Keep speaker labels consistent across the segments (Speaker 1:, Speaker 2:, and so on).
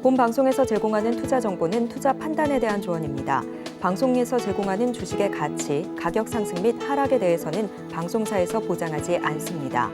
Speaker 1: 본 방송에서 제공하는 투자 정보는 투자 판단에 대한 조언입니다. 방송에서 제공하는 주식의 가치, 가격 상승 및 하락에 대해서는 방송사에서 보장하지 않습니다.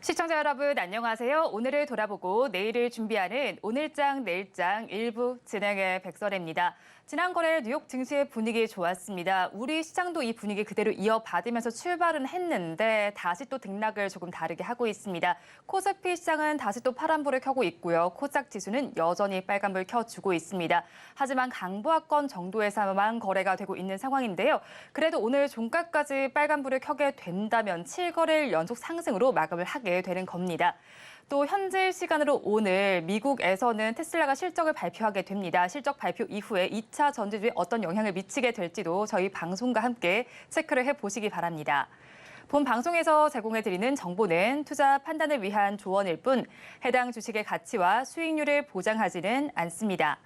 Speaker 2: 시청자 여러분 안녕하세요. 오늘을 돌아보고 내일을 준비하는 오늘장 내일장 일부 진행의 백설혜입니다. 지난 거래 뉴욕 증시의 분위기 좋았습니다. 우리 시장도 이 분위기 그대로 이어받으면서 출발은 했는데 다시 또 등락을 조금 다르게 하고 있습니다. 코스피 시장은 다시 또 파란불을 켜고 있고요. 코스닥 지수는 여전히 빨간불 켜주고 있습니다. 하지만 강보합권 정도에서만 거래가 되고 있는 상황인데요. 그래도 오늘 종가까지 빨간불을 켜게 된다면 7거래일 연속 상승으로 마감을 하게 되는 겁니다. 또 현재 시간으로 오늘 미국에서는 테슬라가 실적을 발표하게 됩니다. 실적 발표 이후에 2차 전지주에 어떤 영향을 미치게 될지도 저희 방송과 함께 체크를 해보시기 바랍니다. 본 방송에서 제공해드리는 정보는 투자 판단을 위한 조언일 뿐 해당 주식의 가치와 수익률을 보장하지는 않습니다.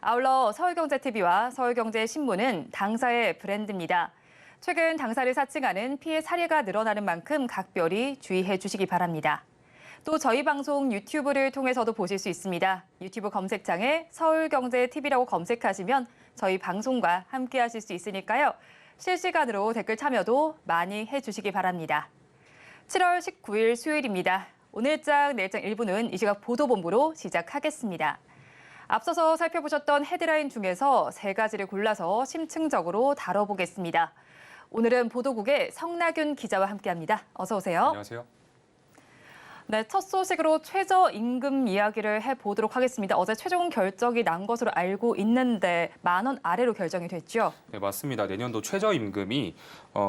Speaker 2: 아울러 서울경제TV와 서울경제신문은 당사의 브랜드입니다. 최근 당사를 사칭하는 피해 사례가 늘어나는 만큼 각별히 주의해 주시기 바랍니다. 또 저희 방송 유튜브를 통해서도 보실 수 있습니다. 유튜브 검색창에 서울경제TV라고 검색하시면 저희 방송과 함께 하실 수 있으니까요. 실시간으로 댓글 참여도 많이 해주시기 바랍니다. 7월 19일 수요일입니다. 오늘장 내일장 1부는 이 시각 보도본부로 시작하겠습니다. 앞서서 살펴보셨던 헤드라인 중에서 3가지를 골라서 심층적으로 다뤄보겠습니다. 오늘은 보도국의 성나균 기자와 함께합니다. 어서 오세요.
Speaker 3: 안녕하세요.
Speaker 2: 네, 첫 소식으로 최저임금 이야기를 해보도록 하겠습니다. 어제 최종 결정이 난 것으로 알고 있는데 10,000원 아래로 결정이 됐죠?
Speaker 3: 네, 맞습니다. 내년도 최저임금이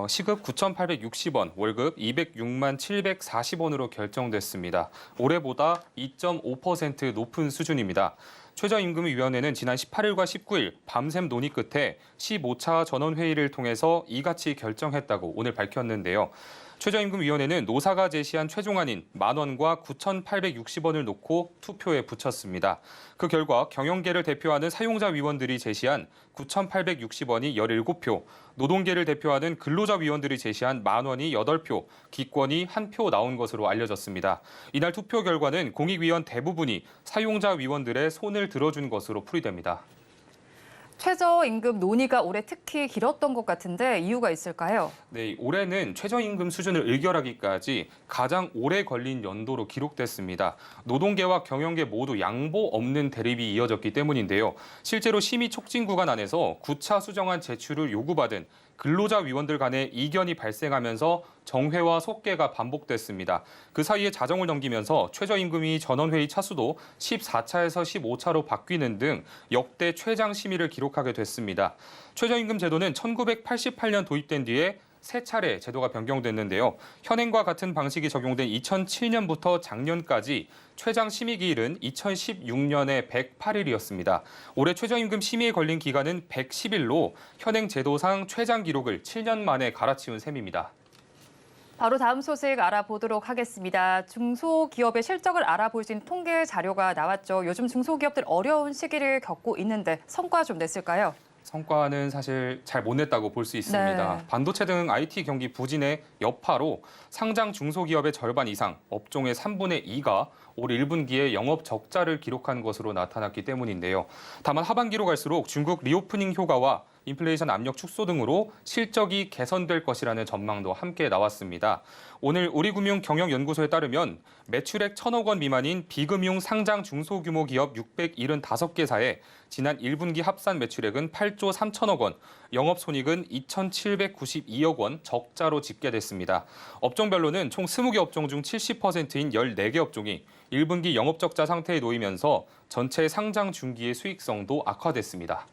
Speaker 3: 시급 9,860원, 월급 206만 740원으로 결정됐습니다. 올해보다 2.5% 높은 수준입니다. 최저임금위원회는 지난 18일과 19일 밤샘 논의 끝에 15차 전원회의를 통해서 이같이 결정했다고 오늘 밝혔는데요. 최저임금위원회는 노사가 제시한 최종안인 10,000원과 9,860원을 놓고 투표에 붙였습니다. 그 결과 경영계를 대표하는 사용자 위원들이 제시한 9,860원이 17표, 노동계를 대표하는 근로자 위원들이 제시한 10,000원이 8표, 기권이 1표 나온 것으로 알려졌습니다. 이날 투표 결과는 공익위원 대부분이 사용자 위원들의 손을 들어준 것으로 풀이됩니다.
Speaker 2: 최저임금 논의가 올해 특히 길었던 것 같은데 이유가 있을까요?
Speaker 3: 네, 올해는 최저임금 수준을 의결하기까지 가장 오래 걸린 연도로 기록됐습니다. 노동계와 경영계 모두 양보 없는 대립이 이어졌기 때문인데요. 실제로 심의 촉진 구간 안에서 9차 수정안 제출을 요구받은 근로자 위원들 간의 이견이 발생하면서 정회와 속개가 반복됐습니다. 그 사이에 자정을 넘기면서 최저임금위 전원회의 차수도 14차에서 15차로 바뀌는 등 역대 최장 심의를 기록하게 됐습니다. 최저임금 제도는 1988년 도입된 뒤에 3차례 제도가 변경됐는데요. 현행과 같은 방식이 적용된 2007년부터 작년까지 최장 심의 기일은 2016년에 108일이었습니다. 올해 최저임금 심의에 걸린 기간은 110일로 현행 제도상 최장 기록을 7년 만에 갈아치운 셈입니다.
Speaker 2: 바로 다음 소식 알아보도록 하겠습니다. 중소기업의 실적을 알아볼 수 있는 통계 자료가 나왔죠. 요즘 중소기업들 어려운 시기를 겪고 있는데 성과 좀 냈을까요?
Speaker 3: 성과는 사실 잘 못 냈다고 볼 수 있습니다.
Speaker 2: 네.
Speaker 3: 반도체 등 IT 경기 부진의 여파로 상장 중소기업의 절반 이상, 업종의 3분의 2가 올 1분기에 영업 적자를 기록한 것으로 나타났기 때문인데요. 다만 하반기로 갈수록 중국 리오프닝 효과와 인플레이션 압력 축소 등으로 실적이 개선될 것이라는 전망도 함께 나왔습니다. 오늘 우리금융경영연구소에 따르면 매출액 1,000억 원 미만인 비금융 상장 중소규모 기업 675개사에 지난 1분기 합산 매출액은 8조 3천억 원, 영업손익은 2,792억 원 적자로 집계됐습니다. 업종별로는 총 20개 업종 중 70%인 14개 업종이 1분기 영업적자 상태에 놓이면서 전체 상장 중기의 수익성도 악화됐습니다.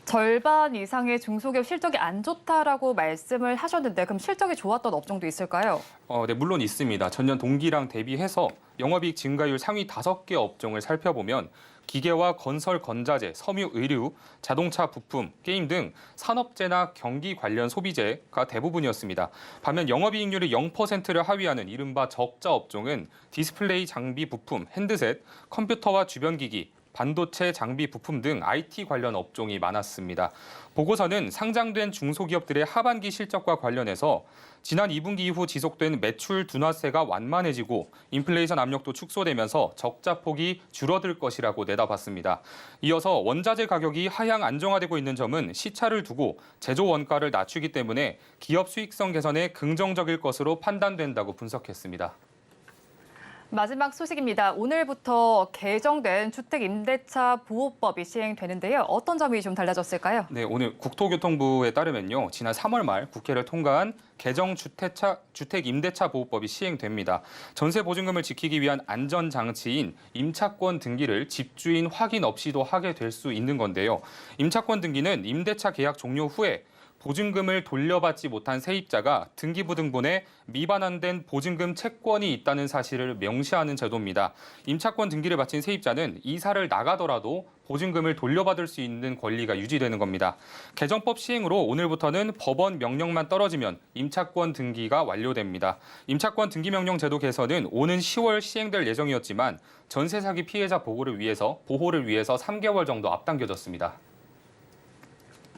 Speaker 2: 절반 이상의 중소기업 실적이 안 좋다라고 말씀을 하셨는데 그럼 실적이 좋았던 업종도 있을까요?
Speaker 3: 네, 물론 있습니다. 전년 동기랑 대비해서 영업이익 증가율 상위 5개 업종을 살펴보면 기계와 건설, 건자재, 섬유, 의류, 자동차, 부품, 게임 등 산업재나 경기 관련 소비재가 대부분이었습니다. 반면 영업이익률이 0%를 하위하는 이른바 적자 업종은 디스플레이, 장비, 부품, 핸드셋, 컴퓨터와 주변기기, 반도체, 장비, 부품 등 IT 관련 업종이 많았습니다. 보고서는 상장된 중소기업들의 하반기 실적과 관련해서 지난 2분기 이후 지속된 매출 둔화세가 완만해지고 인플레이션 압력도 축소되면서 적자 폭이 줄어들 것이라고 내다봤습니다. 이어서 원자재 가격이 하향 안정화되고 있는 점은 시차를 두고 제조 원가를 낮추기 때문에 기업 수익성 개선에 긍정적일 것으로 판단된다고 분석했습니다.
Speaker 2: 마지막 소식입니다. 오늘부터 개정된 주택임대차 보호법이 시행되는데요. 어떤 점이 좀 달라졌을까요?
Speaker 3: 네, 오늘 국토교통부에 따르면요. 지난 3월 말 국회를 통과한 개정 주택임대차 보호법이 시행됩니다. 전세 보증금을 지키기 위한 안전장치인 임차권 등기를 집주인 확인 없이도 하게 될 수 있는 건데요. 임차권 등기는 임대차 계약 종료 후에 보증금을 돌려받지 못한 세입자가 등기부등본에 미반환된 보증금 채권이 있다는 사실을 명시하는 제도입니다. 임차권 등기를 마친 세입자는 이사를 나가더라도 보증금을 돌려받을 수 있는 권리가 유지되는 겁니다. 개정법 시행으로 오늘부터는 법원 명령만 떨어지면 임차권 등기가 완료됩니다. 임차권 등기 명령 제도 개선은 오는 10월 시행될 예정이었지만 전세 사기 피해자 보호를 위해서 3개월 정도 앞당겨졌습니다.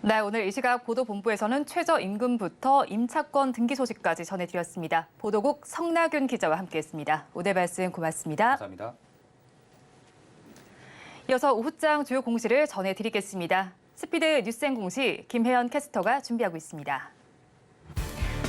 Speaker 2: 네, 오늘 이 시각 보도본부에서는 최저임금부터 임차권 등기 소식까지 전해드렸습니다. 보도국 성나균 기자와 함께했습니다. 오늘 말씀 고맙습니다.
Speaker 3: 감사합니다.
Speaker 2: 이어서 오후장 주요 공시를 전해드리겠습니다. 스피드 뉴스앤 공시 김혜연 캐스터가 준비하고 있습니다.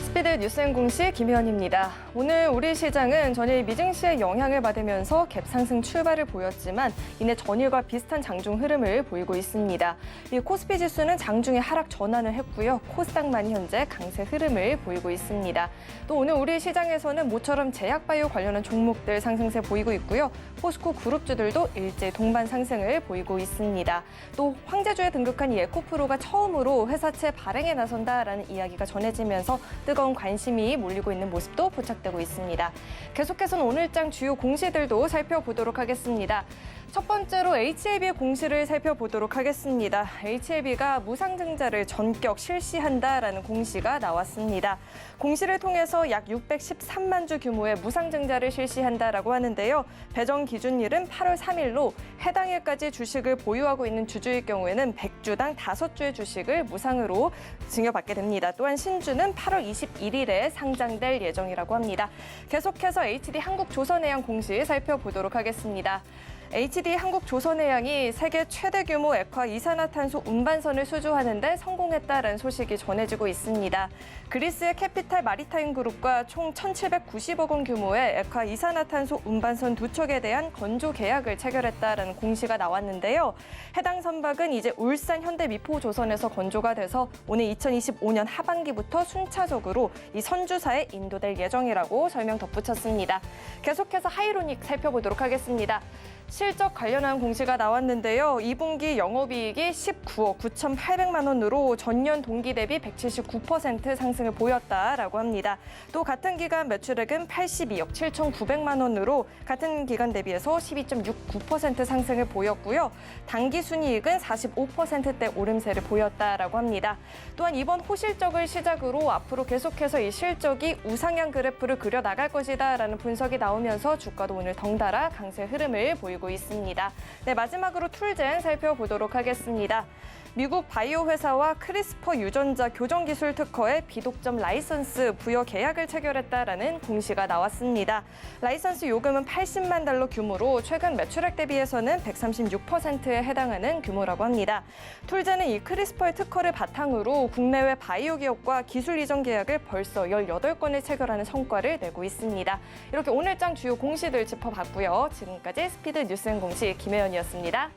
Speaker 4: 스피드 뉴스앤 공시 김혜연입니다. 오늘 우리 시장은 전일 미증시의 영향을 받으면서 갭 상승 출발을 보였지만 이내 전일과 비슷한 장중 흐름을 보이고 있습니다. 이 코스피 지수는 장중에 하락 전환을 했고요. 코스닥만이 현재 강세 흐름을 보이고 있습니다. 또 오늘 우리 시장에서는 모처럼 제약바이오 관련한 종목들 상승세 보이고 있고요. 포스코 그룹주들도 일제 동반 상승을 보이고 있습니다. 또 황제주에 등극한 이 에코프로가 처음으로 회사채 발행에 나선다라는 이야기가 전해지면서 뜨거운 관심이 몰리고 있는 모습도 포착되고 있습니다. 계속해서는 오늘장 주요 공시들도 살펴보도록 하겠습니다. 첫 번째로 HLB의 공시를 살펴보도록 하겠습니다. HLB가 무상증자를 전격 실시한다라는 공시가 나왔습니다. 공시를 통해서 약 613만 주 규모의 무상증자를 실시한다라고 하는데요. 배정 기준일은 8월 3일로 해당 일까지 주식을 보유하고 있는 주주일 경우에는 100주당 5주의 주식을 무상으로 증여받게 됩니다. 또한 신주는 8월 21일에 상장될 예정이라고 합니다. 계속해서 HD 한국조선해양 공시 살펴보도록 하겠습니다. HD 한국조선해양이 세계 최대 규모 액화 이산화탄소 운반선을 수주하는 데 성공했다는 소식이 전해지고 있습니다. 그리스의 캐피탈 마리타임 그룹과 총 1,790억 원 규모의 액화 이산화탄소 운반선 2척에 대한 건조 계약을 체결했다는 공시가 나왔는데요. 해당 선박은 이제 울산 현대미포조선에서 건조가 돼서 오늘 2025년 하반기부터 순차적으로 이 선주사에 인도될 예정이라고 설명 덧붙였습니다. 계속해서 하이로닉 살펴보도록 하겠습니다. 실적 관련한 공시가 나왔는데요. 2분기 영업이익이 19억 9,800만 원으로 전년 동기 대비 179% 상승을 보였다라고 합니다. 또 같은 기간 매출액은 82억 7,900만 원으로 같은 기간 대비해서 12.69% 상승을 보였고요. 당기 순이익은 45%대 오름세를 보였다라고 합니다. 또한 이번 호실적을 시작으로 앞으로 계속해서 이 실적이 우상향 그래프를 그려 나갈 것이다라는 분석이 나오면서 주가도 오늘 덩달아 강세 흐름을 보이고 있습니다. 네, 마지막으로 툴젠 살펴보도록 하겠습니다. 미국 바이오 회사와 크리스퍼 유전자 교정 기술 특허의 비독점 라이선스 부여 계약을 체결했다라는 공시가 나왔습니다. 라이선스 요금은 80만 달러 규모로 최근 매출액 대비해서는 136%에 해당하는 규모라고 합니다. 툴젠은 이 크리스퍼의 특허를 바탕으로 국내외 바이오 기업과 기술 이전 계약을 벌써 18건을 체결하는 성과를 내고 있습니다. 이렇게 오늘장 주요 공시들 짚어봤고요. 지금까지 스피드 뉴스앤공시 김혜연이었습니다.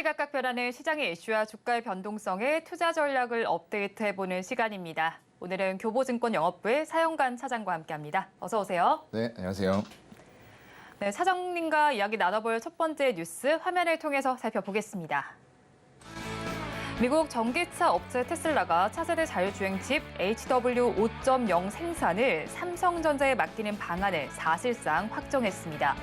Speaker 2: 시시각각 변하는 시장의 이슈와 주가의 변동성에 투자 전략을 업데이트해보는 시간입니다. 오늘은 교보증권 영업부의 사영관 차장과 함께합니다. 어서 오세요.
Speaker 5: 네, 안녕하세요.
Speaker 2: 네, 사장님과 이야기 나눠볼 첫 번째 뉴스 화면을 통해서 살펴보겠습니다. 미국 전기차 업체 테슬라가 차세대 자율주행 칩 HW 5.0 생산을 삼성전자에 맡기는 방안을 사실상 확정했습니다.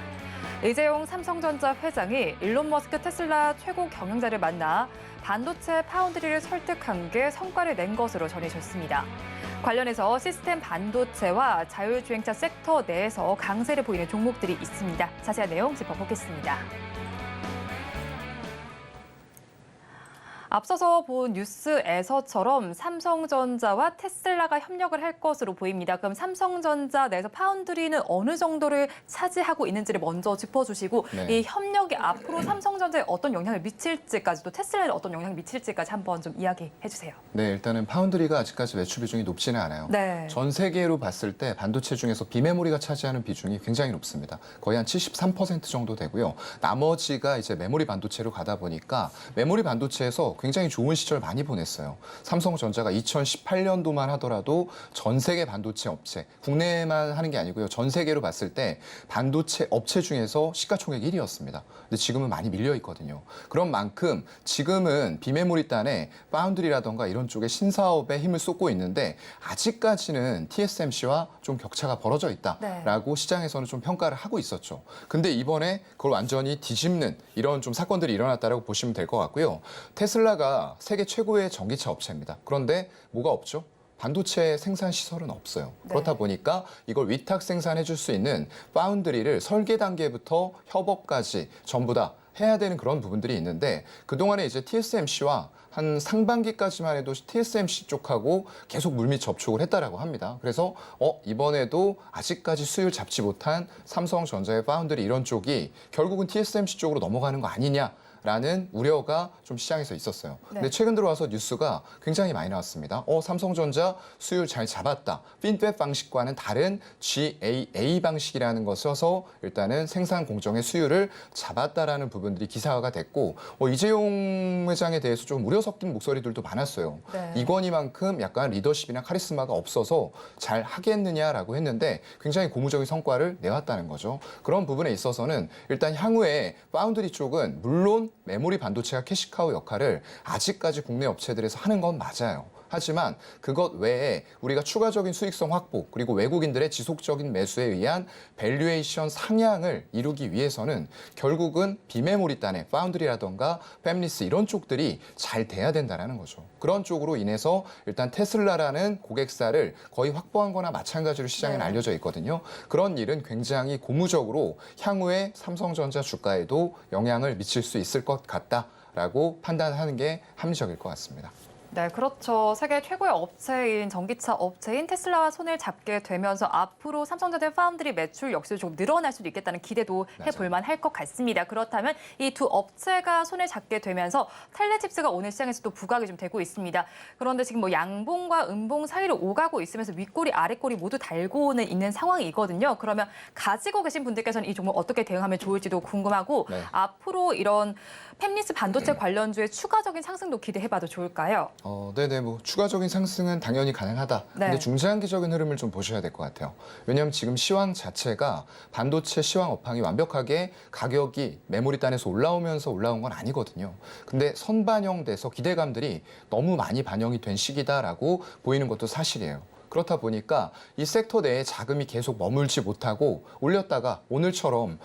Speaker 2: 이재용 삼성전자 회장이 일론 머스크 테슬라 최고 경영자를 만나 반도체 파운드리를 설득한 게 성과를 낸 것으로 전해졌습니다. 관련해서 시스템 반도체와 자율주행차 섹터 내에서 강세를 보이는 종목들이 있습니다. 자세한 내용 짚어보겠습니다. 앞서서 본 뉴스에서처럼 삼성전자와 테슬라가 협력을 할 것으로 보입니다. 그럼 삼성전자 내에서 파운드리는 어느 정도를 차지하고 있는지를 먼저 짚어주시고
Speaker 5: 네.
Speaker 2: 이 협력이 앞으로 삼성전자에 어떤 영향을 미칠지까지 또 테슬라에 어떤 영향을 미칠지까지 한번 좀 이야기해 주세요.
Speaker 5: 네, 일단은 파운드리가 아직까지 매출 비중이 높지는 않아요.
Speaker 2: 네.
Speaker 5: 전 세계로 봤을 때 반도체 중에서 비메모리가 차지하는 비중이 굉장히 높습니다. 거의 한 73% 정도 되고요. 나머지가 이제 메모리 반도체로 가다 보니까 메모리 반도체에서 굉장히 좋은 시절 많이 보냈어요. 삼성전자가 2018년도만 하더라도 전 세계 반도체 업체, 국내만 하는 게 아니고요. 전 세계로 봤을 때 반도체 업체 중에서 시가총액 1위였습니다. 근데 지금은 많이 밀려 있거든요. 그런 만큼 지금은 비메모리 단에 파운드리라던가 이런 쪽에 신사업에 힘을 쏟고 있는데 아직까지는 TSMC와 좀 격차가 벌어져 있다라고 시장에서는 좀 평가를 하고 있었죠. 근데 이번에 그걸 완전히 뒤집는 이런 좀 사건들이 일어났다라고 보시면 될 것 같고요. 테슬라가 세계 최고의 전기차 업체입니다. 그런데 뭐가 없죠? 반도체 생산 시설은 없어요. 그렇다 보니까 이걸 위탁 생산해 줄 수 있는 파운드리를 설계 단계부터 협업까지 전부 다 해야 되는 그런 부분들이 있는데 그동안에 이제 TSMC와 한 상반기까지만 해도 TSMC 쪽하고 계속 물밑 접촉을 했다라고 합니다. 그래서 이번에도 아직까지 수율 잡지 못한 삼성전자의 파운드리 이런 쪽이 결국은 TSMC 쪽으로 넘어가는 거 아니냐. 라는 우려가 좀 시장에서 있었어요. 근데 최근 들어와서 뉴스가 굉장히 많이 나왔습니다. 삼성전자 수율 잘 잡았다. 핀팹 방식과는 다른 GAA 방식이라는 것을 써서 일단은 생산 공정의 수율을 잡았다라는 부분들이 기사화가 됐고 이재용 회장에 대해서 좀 우려 섞인 목소리들도 많았어요.
Speaker 2: 네.
Speaker 5: 이건희만큼 약간 리더십이나 카리스마가 없어서 잘 하겠느냐라고 했는데 굉장히 고무적인 성과를 내왔다는 거죠. 그런 부분에 있어서는 일단 향후에 파운드리 쪽은 물론 메모리 반도체가 캐시카우 역할을 아직까지 국내 업체들에서 하는 건 맞아요. 하지만 그것 외에 우리가 추가적인 수익성 확보 그리고 외국인들의 지속적인 매수에 의한 밸류에이션 상향을 이루기 위해서는 결국은 비메모리 단의 파운드리라던가 팹리스 이런 쪽들이 잘 돼야 된다는 거죠. 그런 쪽으로 인해서 일단 테슬라라는 고객사를 거의 확보한 거나 마찬가지로 시장에는 알려져 있거든요. 그런 일은 굉장히 고무적으로 향후에 삼성전자 주가에도 영향을 미칠 수 있을 것 같다라고 판단하는 게 합리적일 것 같습니다.
Speaker 2: 네, 그렇죠. 세계 최고의 업체인 전기차 업체인 테슬라와 손을 잡게 되면서 앞으로 삼성전자 파운드리 매출 역시 좀 늘어날 수도 있겠다는 기대도 해볼 만할 것 같습니다. 그렇다면 이 두 업체가 손을 잡게 되면서 텔레칩스가 오늘 시장에서 또 부각이 좀 되고 있습니다. 그런데 지금 뭐 양봉과 음봉 사이를 오가고 있으면서 윗꼬리 아랫꼬리 모두 달고는 있는 상황이거든요. 그러면 가지고 계신 분들께서는 이 종목 어떻게 대응하면 좋을지도 궁금하고 앞으로 이런 팹리스 반도체 관련주의 추가적인 상승도 기대해봐도 좋을까요?
Speaker 5: 네네, 뭐 추가적인 상승은 당연히 가능하다. 근데 중장기적인 흐름을 좀 보셔야 될 것 같아요. 왜냐하면 지금 시황 자체가 반도체 시황 업황이 완벽하게 가격이 메모리 단에서 올라오면서 올라온 건 아니거든요. 근데 선반영돼서 기대감들이 너무 많이 반영이 된 시기다라고 보이는 것도 사실이에요. 그렇다 보니까 이 섹터 내에 자금이 계속 머물지 못하고 올렸다가 오늘처럼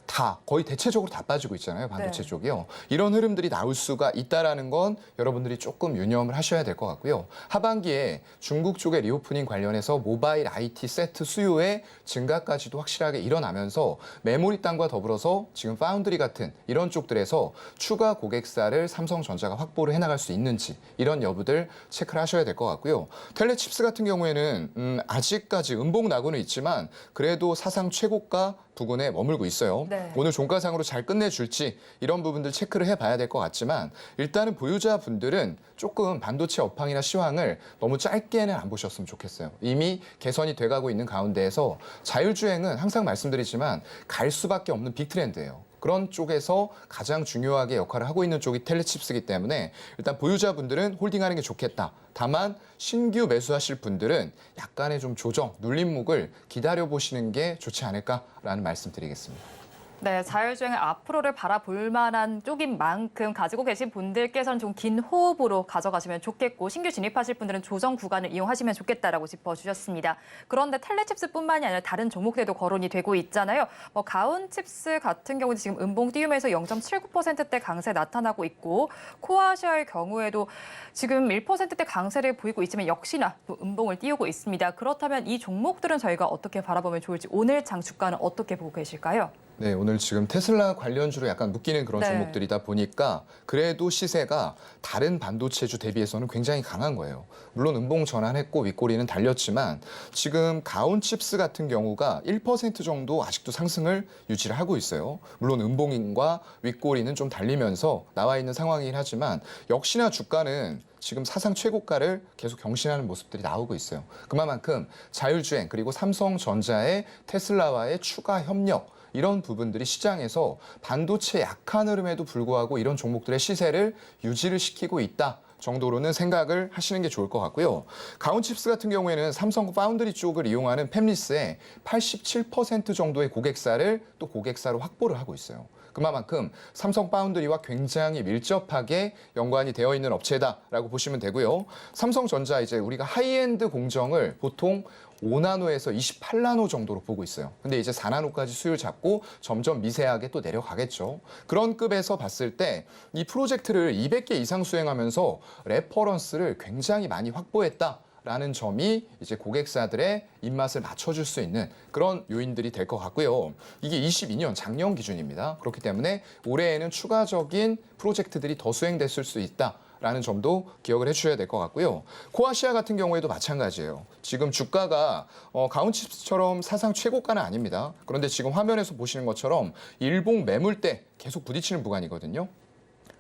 Speaker 5: 다 거의 대체적으로 다 빠지고 있잖아요. 반도체 쪽이요. 이런 흐름들이 나올 수가 있다라는 건 여러분들이 조금 유념을 하셔야 될 것 같고요. 하반기에 중국 쪽의 리오프닝 관련해서 모바일 IT 세트 수요의 증가까지도 확실하게 일어나면서 메모리 땅과 더불어서 지금 파운드리 같은 이런 쪽들에서 추가 고객사를 삼성전자가 확보를 해나갈 수 있는지 이런 여부들 체크를 하셔야 될 것 같고요. 텔레칩스 같은 경우에는 아직까지 음봉 나고는 있지만 그래도 사상 최고가 부근에 머물고 있어요. 오늘 종가상으로 잘 끝내줄지 이런 부분들 체크를 해봐야 될 것 같지만 일단은 보유자분들은 조금 반도체 업황이나 시황을 너무 짧게는 안 보셨으면 좋겠어요. 이미 개선이 돼가고 있는 가운데에서 자율주행은 항상 말씀드리지만 갈 수밖에 없는 빅트렌드예요. 그런 쪽에서 가장 중요하게 역할을 하고 있는 쪽이 텔레칩스이기 때문에 일단 보유자분들은 홀딩하는 게 좋겠다. 다만 신규 매수하실 분들은 약간의 좀 조정, 눌림목을 기다려보시는 게 좋지 않을까라는 말씀드리겠습니다.
Speaker 2: 네, 자율주행의 앞으로를 바라볼 만한 쪽인 만큼 가지고 계신 분들께서는 좀 긴 호흡으로 가져가시면 좋겠고 신규 진입하실 분들은 조정 구간을 이용하시면 좋겠다라고 짚어주셨습니다. 그런데 텔레칩스뿐만이 아니라 다른 종목들도 거론이 되고 있잖아요. 가온칩스 같은 경우는 지금 음봉 띄우면서 0.79%대 강세 나타나고 있고 코아시아의 경우에도 지금 1%대 강세를 보이고 있지만 역시나 또 음봉을 띄우고 있습니다. 그렇다면 이 종목들은 저희가 어떻게 바라보면 좋을지 오늘 장 주가는 어떻게 보고 계실까요?
Speaker 5: 네, 오늘 지금 테슬라 관련주로 약간 묶이는 그런
Speaker 2: 네.
Speaker 5: 종목들이다 보니까 그래도 시세가 다른 반도체주 대비해서는 굉장히 강한 거예요. 물론 음봉 전환했고 윗꼬리는 달렸지만 지금 가온칩스 같은 경우가 1% 정도 아직도 상승을 유지를 하고 있어요. 물론 음봉인과 윗꼬리는 좀 달리면서 나와 있는 상황이긴 하지만 역시나 주가는 지금 사상 최고가를 계속 경신하는 모습들이 나오고 있어요. 그만큼 자율주행 그리고 삼성전자의 테슬라와의 추가 협력 이런 부분들이 시장에서 반도체 약한 흐름에도 불구하고 이런 종목들의 시세를 유지를 시키고 있다 정도로는 생각을 하시는 게 좋을 것 같고요. 가온칩스 같은 경우에는 삼성 파운드리 쪽을 이용하는 팹리스의 87% 정도의 고객사를 또 고객사로 확보를 하고 있어요. 그만큼 삼성 파운드리와 굉장히 밀접하게 연관이 되어 있는 업체다라고 보시면 되고요. 삼성전자 이제 우리가 하이엔드 공정을 보통 5나노에서 28나노 정도로 보고 있어요. 근데 이제 4나노까지 수율 잡고 점점 미세하게 또 내려가겠죠. 그런 급에서 봤을 때 이 프로젝트를 200개 이상 수행하면서 레퍼런스를 굉장히 많이 확보했다. 라는 점이 이제 고객사들의 입맛을 맞춰줄 수 있는 그런 요인들이 될 것 같고요. 이게 22년 작년 기준입니다. 그렇기 때문에 올해에는 추가적인 프로젝트들이 더 수행됐을 수 있다라는 점도 기억을 해주셔야 될 것 같고요. 코아시아 같은 경우에도 마찬가지예요. 지금 주가가 가온칩스처럼 사상 최고가는 아닙니다. 그런데 지금 화면에서 보시는 것처럼 일봉 매물대 계속 부딪히는 구간이거든요.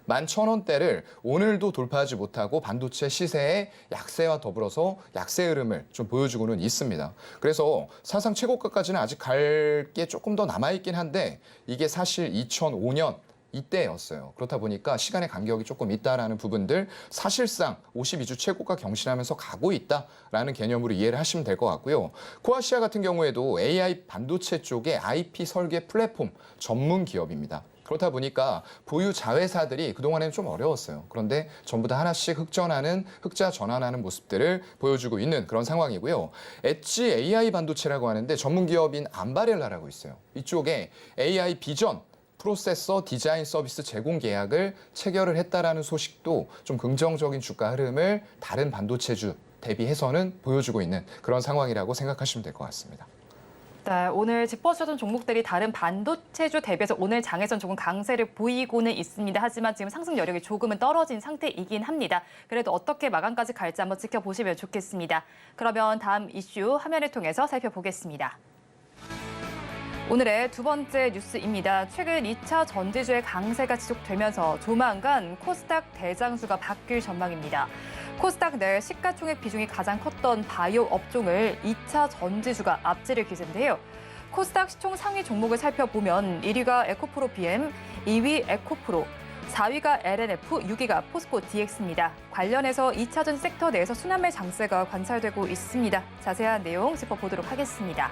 Speaker 5: 11,000원대를 오늘도 돌파하지 못하고 반도체 시세의 약세와 더불어서 약세 흐름을 좀 보여주고는 있습니다. 그래서 사상 최고가까지는 아직 갈 게 조금 더 남아있긴 한데 이게 사실 2005년 이때였어요. 그렇다 보니까 시간의 간격이 조금 있다라는 부분들 사실상 52주 최고가 경신하면서 가고 있다라는 개념으로 이해를 하시면 될 것 같고요. 코아시아 같은 경우에도 AI 반도체 쪽의 IP 설계 플랫폼 전문 기업입니다. 그렇다 보니까 보유 자회사들이 그동안에는 좀 어려웠어요. 그런데 전부 다 하나씩 흑자 전환하는 모습들을 보여주고 있는 그런 상황이고요. 엣지 AI 반도체라고 하는데 전문 기업인 암바렐라라고 있어요. 이쪽에 AI 비전 프로세서 디자인 서비스 제공 계약을 체결을 했다라는 소식도 좀 긍정적인 주가 흐름을 다른 반도체주 대비해서는 보여주고 있는 그런 상황이라고 생각하시면 될 것 같습니다.
Speaker 2: 네, 오늘 짚어주셨던 종목들이 다른 반도체주 대비해서 오늘 장에선 조금 강세를 보이고는 있습니다. 하지만 지금 상승 여력이 조금은 떨어진 상태이긴 합니다. 그래도 어떻게 마감까지 갈지 한번 지켜보시면 좋겠습니다. 그러면 다음 이슈 화면을 통해서 살펴보겠습니다. 오늘의 두 번째 뉴스입니다. 최근 2차 전지주의 강세가 지속되면서 조만간 코스닥 대장수가 바뀔 전망입니다. 코스닥 내 시가총액 비중이 가장 컸던 바이오 업종을 2차 전지주가 앞지를 기세인데요. 코스닥 시총 상위 종목을 살펴보면 1위가 에코프로 BM, 2위 에코프로, 4위가 LNF, 6위가 포스코 DX입니다. 관련해서 2차 전지 섹터 내에서 순환매 장세가 관찰되고 있습니다. 자세한 내용 짚어보도록 하겠습니다.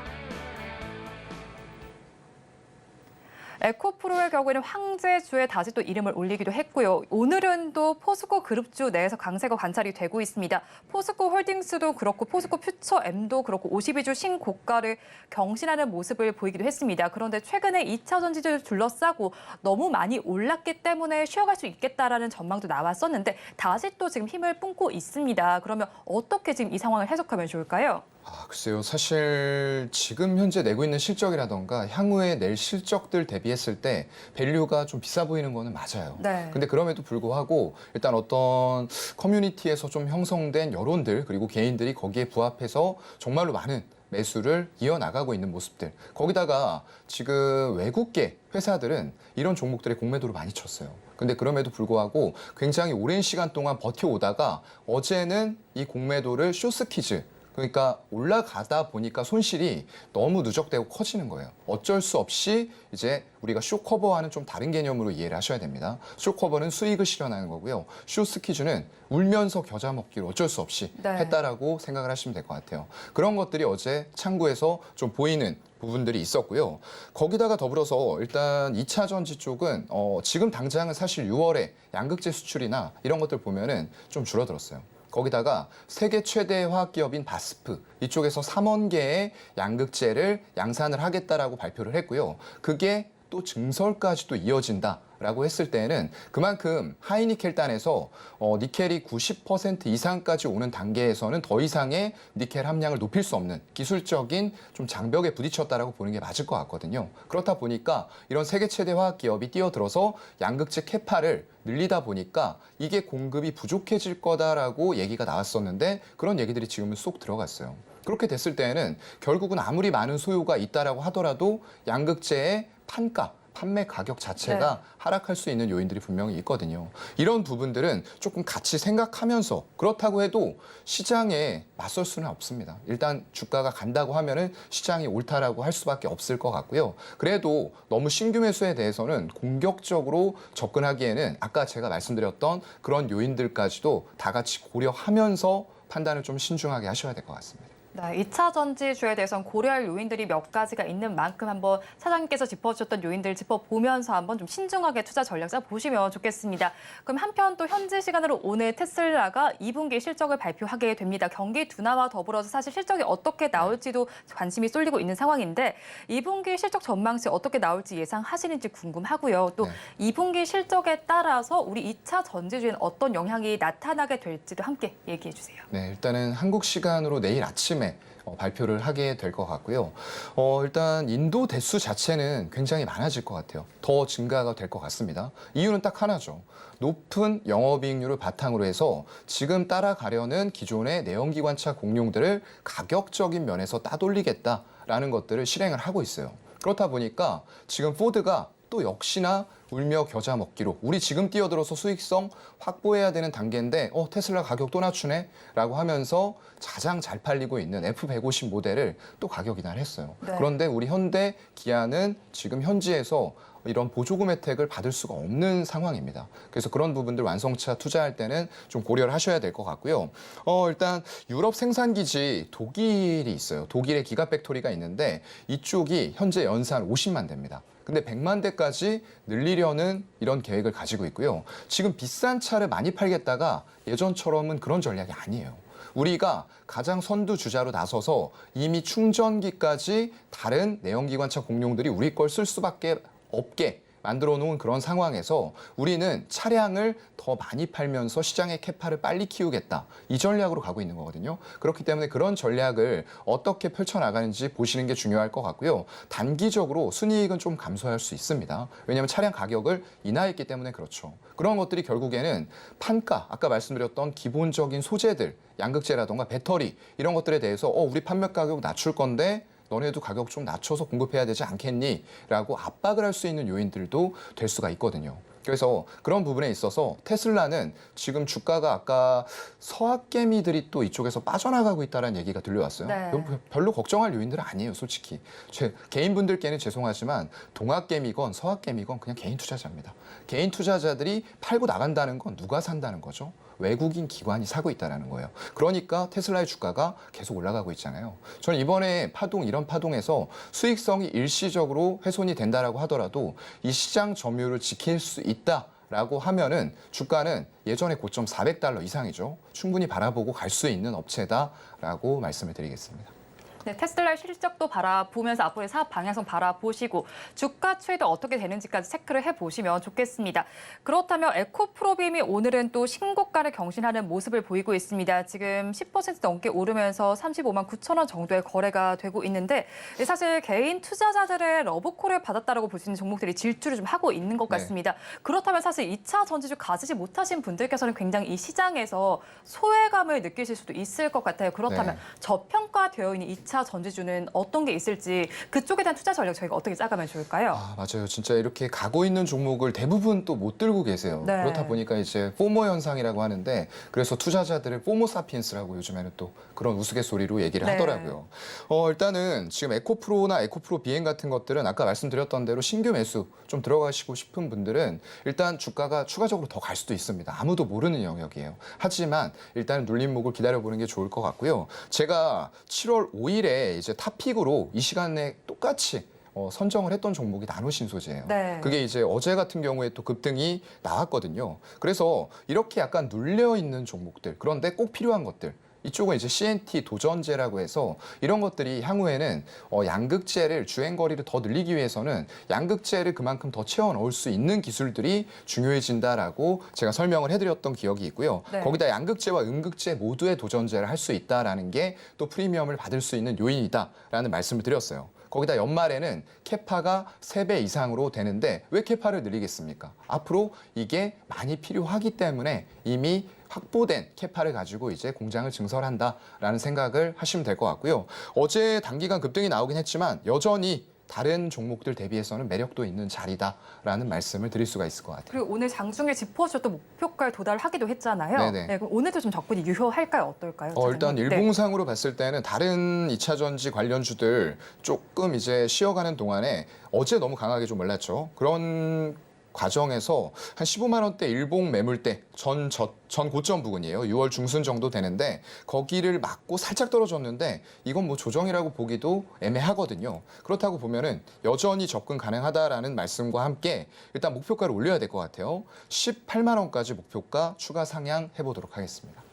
Speaker 2: 에코프로의 경우에는 황제주에 다시 또 이름을 올리기도 했고요. 오늘은 또 포스코 그룹주 내에서 강세가 관찰이 되고 있습니다. 포스코 홀딩스도 그렇고 포스코 퓨처엠도 그렇고 52주 신고가를 경신하는 모습을 보이기도 했습니다. 그런데 최근에 2차 전지주를 둘러싸고 너무 많이 올랐기 때문에 쉬어갈 수 있겠다라는 전망도 나왔었는데 다시 또 지금 힘을 뿜고 있습니다. 그러면 어떻게 지금 이 상황을 해석하면 좋을까요?
Speaker 5: 글쎄요. 사실 지금 현재 내고 있는 실적이라던가 향후에 낼 실적들 대비했을 때 밸류가 좀 비싸 보이는 거는 맞아요.
Speaker 2: 네.
Speaker 5: 근데 그럼에도 불구하고 일단 어떤 커뮤니티에서 좀 형성된 여론들 그리고 개인들이 거기에 부합해서 정말로 많은 매수를 이어나가고 있는 모습들. 거기다가 지금 외국계 회사들은 이런 종목들의 공매도를 많이 쳤어요. 근데 그럼에도 불구하고 굉장히 오랜 시간 동안 버텨오다가 어제는 이 공매도를 쇼스키즈 그러니까 올라가다 보니까 손실이 너무 누적되고 커지는 거예요. 어쩔 수 없이 이제 우리가 숏 커버와는 좀 다른 개념으로 이해를 하셔야 됩니다. 숏 커버는 수익을 실현하는 거고요. 숏 스퀴즈는 울면서 겨자 먹기로 어쩔 수 없이
Speaker 2: 네.
Speaker 5: 했다라고 생각을 하시면 될 것 같아요. 그런 것들이 어제 창구에서 좀 보이는 부분들이 있었고요. 거기다가 더불어서 일단 2차 전지 쪽은 지금 당장은 사실 6월에 양극재 수출이나 이런 것들 보면은 좀 줄어들었어요. 거기다가 세계 최대 화학기업인 바스프 이쪽에서 3원계의 양극재를 양산을 하겠다라고 발표를 했고요. 그게 또 증설까지도 이어진다라고 했을 때는 그만큼 하이니켈단에서 니켈이 90% 이상까지 오는 단계에서는 더 이상의 니켈 함량을 높일 수 없는 기술적인 좀 장벽에 부딪혔다라고 보는 게 맞을 것 같거든요. 그렇다 보니까 이런 세계 최대 화학 기업이 뛰어들어서 양극재 캐파를 늘리다 보니까 이게 공급이 부족해질 거다라고 얘기가 나왔었는데 그런 얘기들이 지금은 쏙 들어갔어요. 그렇게 됐을 때에는 결국은 아무리 많은 소요가 있다라고 하더라도 양극재의 판매 가격 자체가
Speaker 2: 네.
Speaker 5: 하락할 수 있는 요인들이 분명히 있거든요. 이런 부분들은 조금 같이 생각하면서 그렇다고 해도 시장에 맞설 수는 없습니다. 일단 주가가 간다고 하면은 시장이 옳다라고 할 수밖에 없을 것 같고요. 그래도 너무 신규 매수에 대해서는 공격적으로 접근하기에는 아까 제가 말씀드렸던 그런 요인들까지도 다 같이 고려하면서 판단을 좀 신중하게 하셔야 될 것 같습니다.
Speaker 2: 네, 2차 전지주에 대해서는 고려할 요인들이 몇 가지가 있는 만큼 한번 사장님께서 짚어주셨던 요인들을 짚어보면서 한번 좀 신중하게 투자 전략 짜보시면 좋겠습니다. 그럼 한편 또 현지 시간으로 오늘 테슬라가 2분기 실적을 발표하게 됩니다. 경기 둔화와 더불어서 사실 실적이 어떻게 나올지도 관심이 쏠리고 있는 상황인데 2분기 실적 전망치 어떻게 나올지 예상하시는지 궁금하고요. 또
Speaker 5: 네.
Speaker 2: 2분기 실적에 따라서 우리 2차 전지주에는 어떤 영향이 나타나게 될지도 함께 얘기해 주세요.
Speaker 5: 네, 일단은 한국 시간으로 내일 아침에 발표를 하게 될 것 같고요. 일단 인도 대수 자체는 굉장히 많아질 것 같아요. 더 증가가 될 것 같습니다. 이유는 딱 하나죠. 높은 영업이익률을 바탕으로 해서 지금 따라가려는 기존의 내연기관차 공룡들을 가격적인 면에서 따돌리겠다라는 것들을 실행을 하고 있어요. 그렇다 보니까 지금 포드가 또 역시나 울며 겨자 먹기로 우리 지금 뛰어들어서 수익성 확보해야 되는 단계인데 테슬라 가격 또 낮추네 라고 하면서 가장 잘 팔리고 있는 F150 모델을 또 가격 인하를 했어요.
Speaker 2: 네.
Speaker 5: 그런데 우리 현대, 기아는 지금 현지에서 이런 보조금 혜택을 받을 수가 없는 상황입니다. 그래서 그런 부분들 완성차 투자할 때는 좀 고려를 하셔야 될 것 같고요. 일단 유럽 생산기지 독일이 있어요. 독일의 기가팩토리가 있는데 이쪽이 현재 연산 50만 대입니다. 근데 100만 대까지 늘리려는 이런 계획을 가지고 있고요. 지금 비싼 차를 많이 팔겠다가 예전처럼은 그런 전략이 아니에요. 우리가 가장 선두 주자로 나서서 이미 충전기까지 다른 내연기관차 공룡들이 우리 걸 쓸 수밖에 없게 만들어 놓은 그런 상황에서 우리는 차량을 더 많이 팔면서 시장의 캐파를 빨리 키우겠다. 이 전략으로 가고 있는 거거든요. 그렇기 때문에 그런 전략을 어떻게 펼쳐나가는지 보시는 게 중요할 것 같고요. 단기적으로 순이익은 좀 감소할 수 있습니다. 왜냐하면 차량 가격을 인하했기 때문에 그렇죠. 그런 것들이 결국에는 판가, 아까 말씀드렸던 기본적인 소재들, 양극재라던가 배터리 이런 것들에 대해서 우리 판매 가격 낮출 건데 너네도 가격 좀 낮춰서 공급해야 되지 않겠니? 라고 압박을 할 수 있는 요인들도 될 수가 있거든요. 그래서 그런 부분에 있어서 테슬라는 지금 주가가 아까 서학개미들이 또 이쪽에서 빠져나가고 있다는 얘기가 들려왔어요.
Speaker 2: 네.
Speaker 5: 별로 걱정할 요인들은 아니에요, 솔직히. 개인분들께는 죄송하지만 동학개미건 서학개미건 그냥 개인 투자자입니다. 개인 투자자들이 팔고 나간다는 건 누가 산다는 거죠? 외국인 기관이 사고 있다는 거예요. 그러니까 테슬라의 주가가 계속 올라가고 있잖아요. 저는 이번에 이런 파동에서 수익성이 일시적으로 훼손이 된다라고 하더라도 이 시장 점유율을 지킬 수 있다라고 하면은 주가는 예전의 고점 $400 이상이죠. 충분히 바라보고 갈 수 있는 업체다라고 말씀을 드리겠습니다.
Speaker 2: 네, 테슬라의 실적도 바라보면서 앞으로의 사업 방향성 바라보시고 주가 추이도 어떻게 되는지까지 체크를 해보시면 좋겠습니다. 그렇다면 에코프로빔이 오늘은 또 신고가를 경신하는 모습을 보이고 있습니다. 지금 10% 넘게 오르면서 35만 9천 원 정도의 거래가 되고 있는데 사실 개인 투자자들의 러브콜을 받았다라고 볼 수 있는 종목들이 질주를 좀 하고 있는 것 같습니다. 그렇다면 사실 2차 전지주 가지지 못하신 분들께서는 굉장히 이 시장에서 소외감을 느끼실 수도 있을 것 같아요. 그렇다면
Speaker 5: 네.
Speaker 2: 저평가되어 있는 2차 2차 전지주는 어떤 게 있을지 그쪽에 대한 투자 전략 저희가 어떻게 짜가면 좋을까요?
Speaker 5: 아, 맞아요. 진짜 이렇게 가고 있는 종목을 대부분 또 못 들고 계세요.
Speaker 2: 네.
Speaker 5: 그렇다 보니까 이제 포모 현상이라고 하는데 그래서 투자자들을 포모 사피엔스라고 요즘에는 또 그런 우스갯소리로 얘기를
Speaker 2: 네.
Speaker 5: 하더라고요. 일단은 지금 에코프로나 에코프로 비행 같은 것들은 아까 말씀드렸던 대로 신규 매수 좀 들어가시고 싶은 분들은 일단 주가가 추가적으로 더 갈 수도 있습니다. 아무도 모르는 영역이에요. 하지만 일단 눌림목을 기다려보는 게 좋을 것 같고요. 제가 7월 5일에 이제 탑픽으로 이 시간에 똑같이 선정을 했던 종목이 나노신소재예요.
Speaker 2: 네.
Speaker 5: 그게 이제 어제 같은 경우에 또 급등이 나왔거든요. 그래서 이렇게 약간 눌려 있는 종목들, 그런데 꼭 필요한 것들. 이쪽은 이제 CNT 도전제라고 해서 이런 것들이 향후에는 양극재를 주행거리를 더 늘리기 위해서는 양극재를 그만큼 더 채워 넣을 수 있는 기술들이 중요해진다라고 제가 설명을 해드렸던 기억이 있고요.
Speaker 2: 네.
Speaker 5: 거기다 양극재와 음극재 모두의 도전제를 할 수 있다라는 게 또 프리미엄을 받을 수 있는 요인이다라는 말씀을 드렸어요. 거기다 연말에는 캐파가 3배 이상으로 되는데 왜 캐파를 늘리겠습니까? 앞으로 이게 많이 필요하기 때문에 이미 확보된 캐파를 가지고 이제 공장을 증설한다라는 생각을 하시면 될 것 같고요. 어제 단기간 급등이 나오긴 했지만 여전히 다른 종목들 대비해서는 매력도 있는 자리다라는 말씀을 드릴 수가 있을 것 같아요.
Speaker 2: 그리고 오늘 장중에 짚어주셨던 목표가에 도달하기도 했잖아요.
Speaker 5: 네네.
Speaker 2: 네, 그럼 오늘도 좀 적분이 유효할까요? 어떨까요?
Speaker 5: 일단
Speaker 2: 차장님? 네.
Speaker 5: 일봉상으로 봤을 때는 다른 2차 전지 관련주들 조금 이제 쉬어가는 동안에 어제 너무 강하게 좀 올랐죠. 그런 과정에서 한 15만 원대 일봉 매물대 전 고점 부근이에요. 6월 중순 정도 되는데 거기를 맞고 살짝 떨어졌는데 이건 뭐 조정이라고 보기도 애매하거든요. 그렇다고 보면은 여전히 접근 가능하다라는 말씀과 함께 일단 목표가를 올려야 될 것 같아요. 18만 원까지 목표가 추가 상향해 보도록 하겠습니다.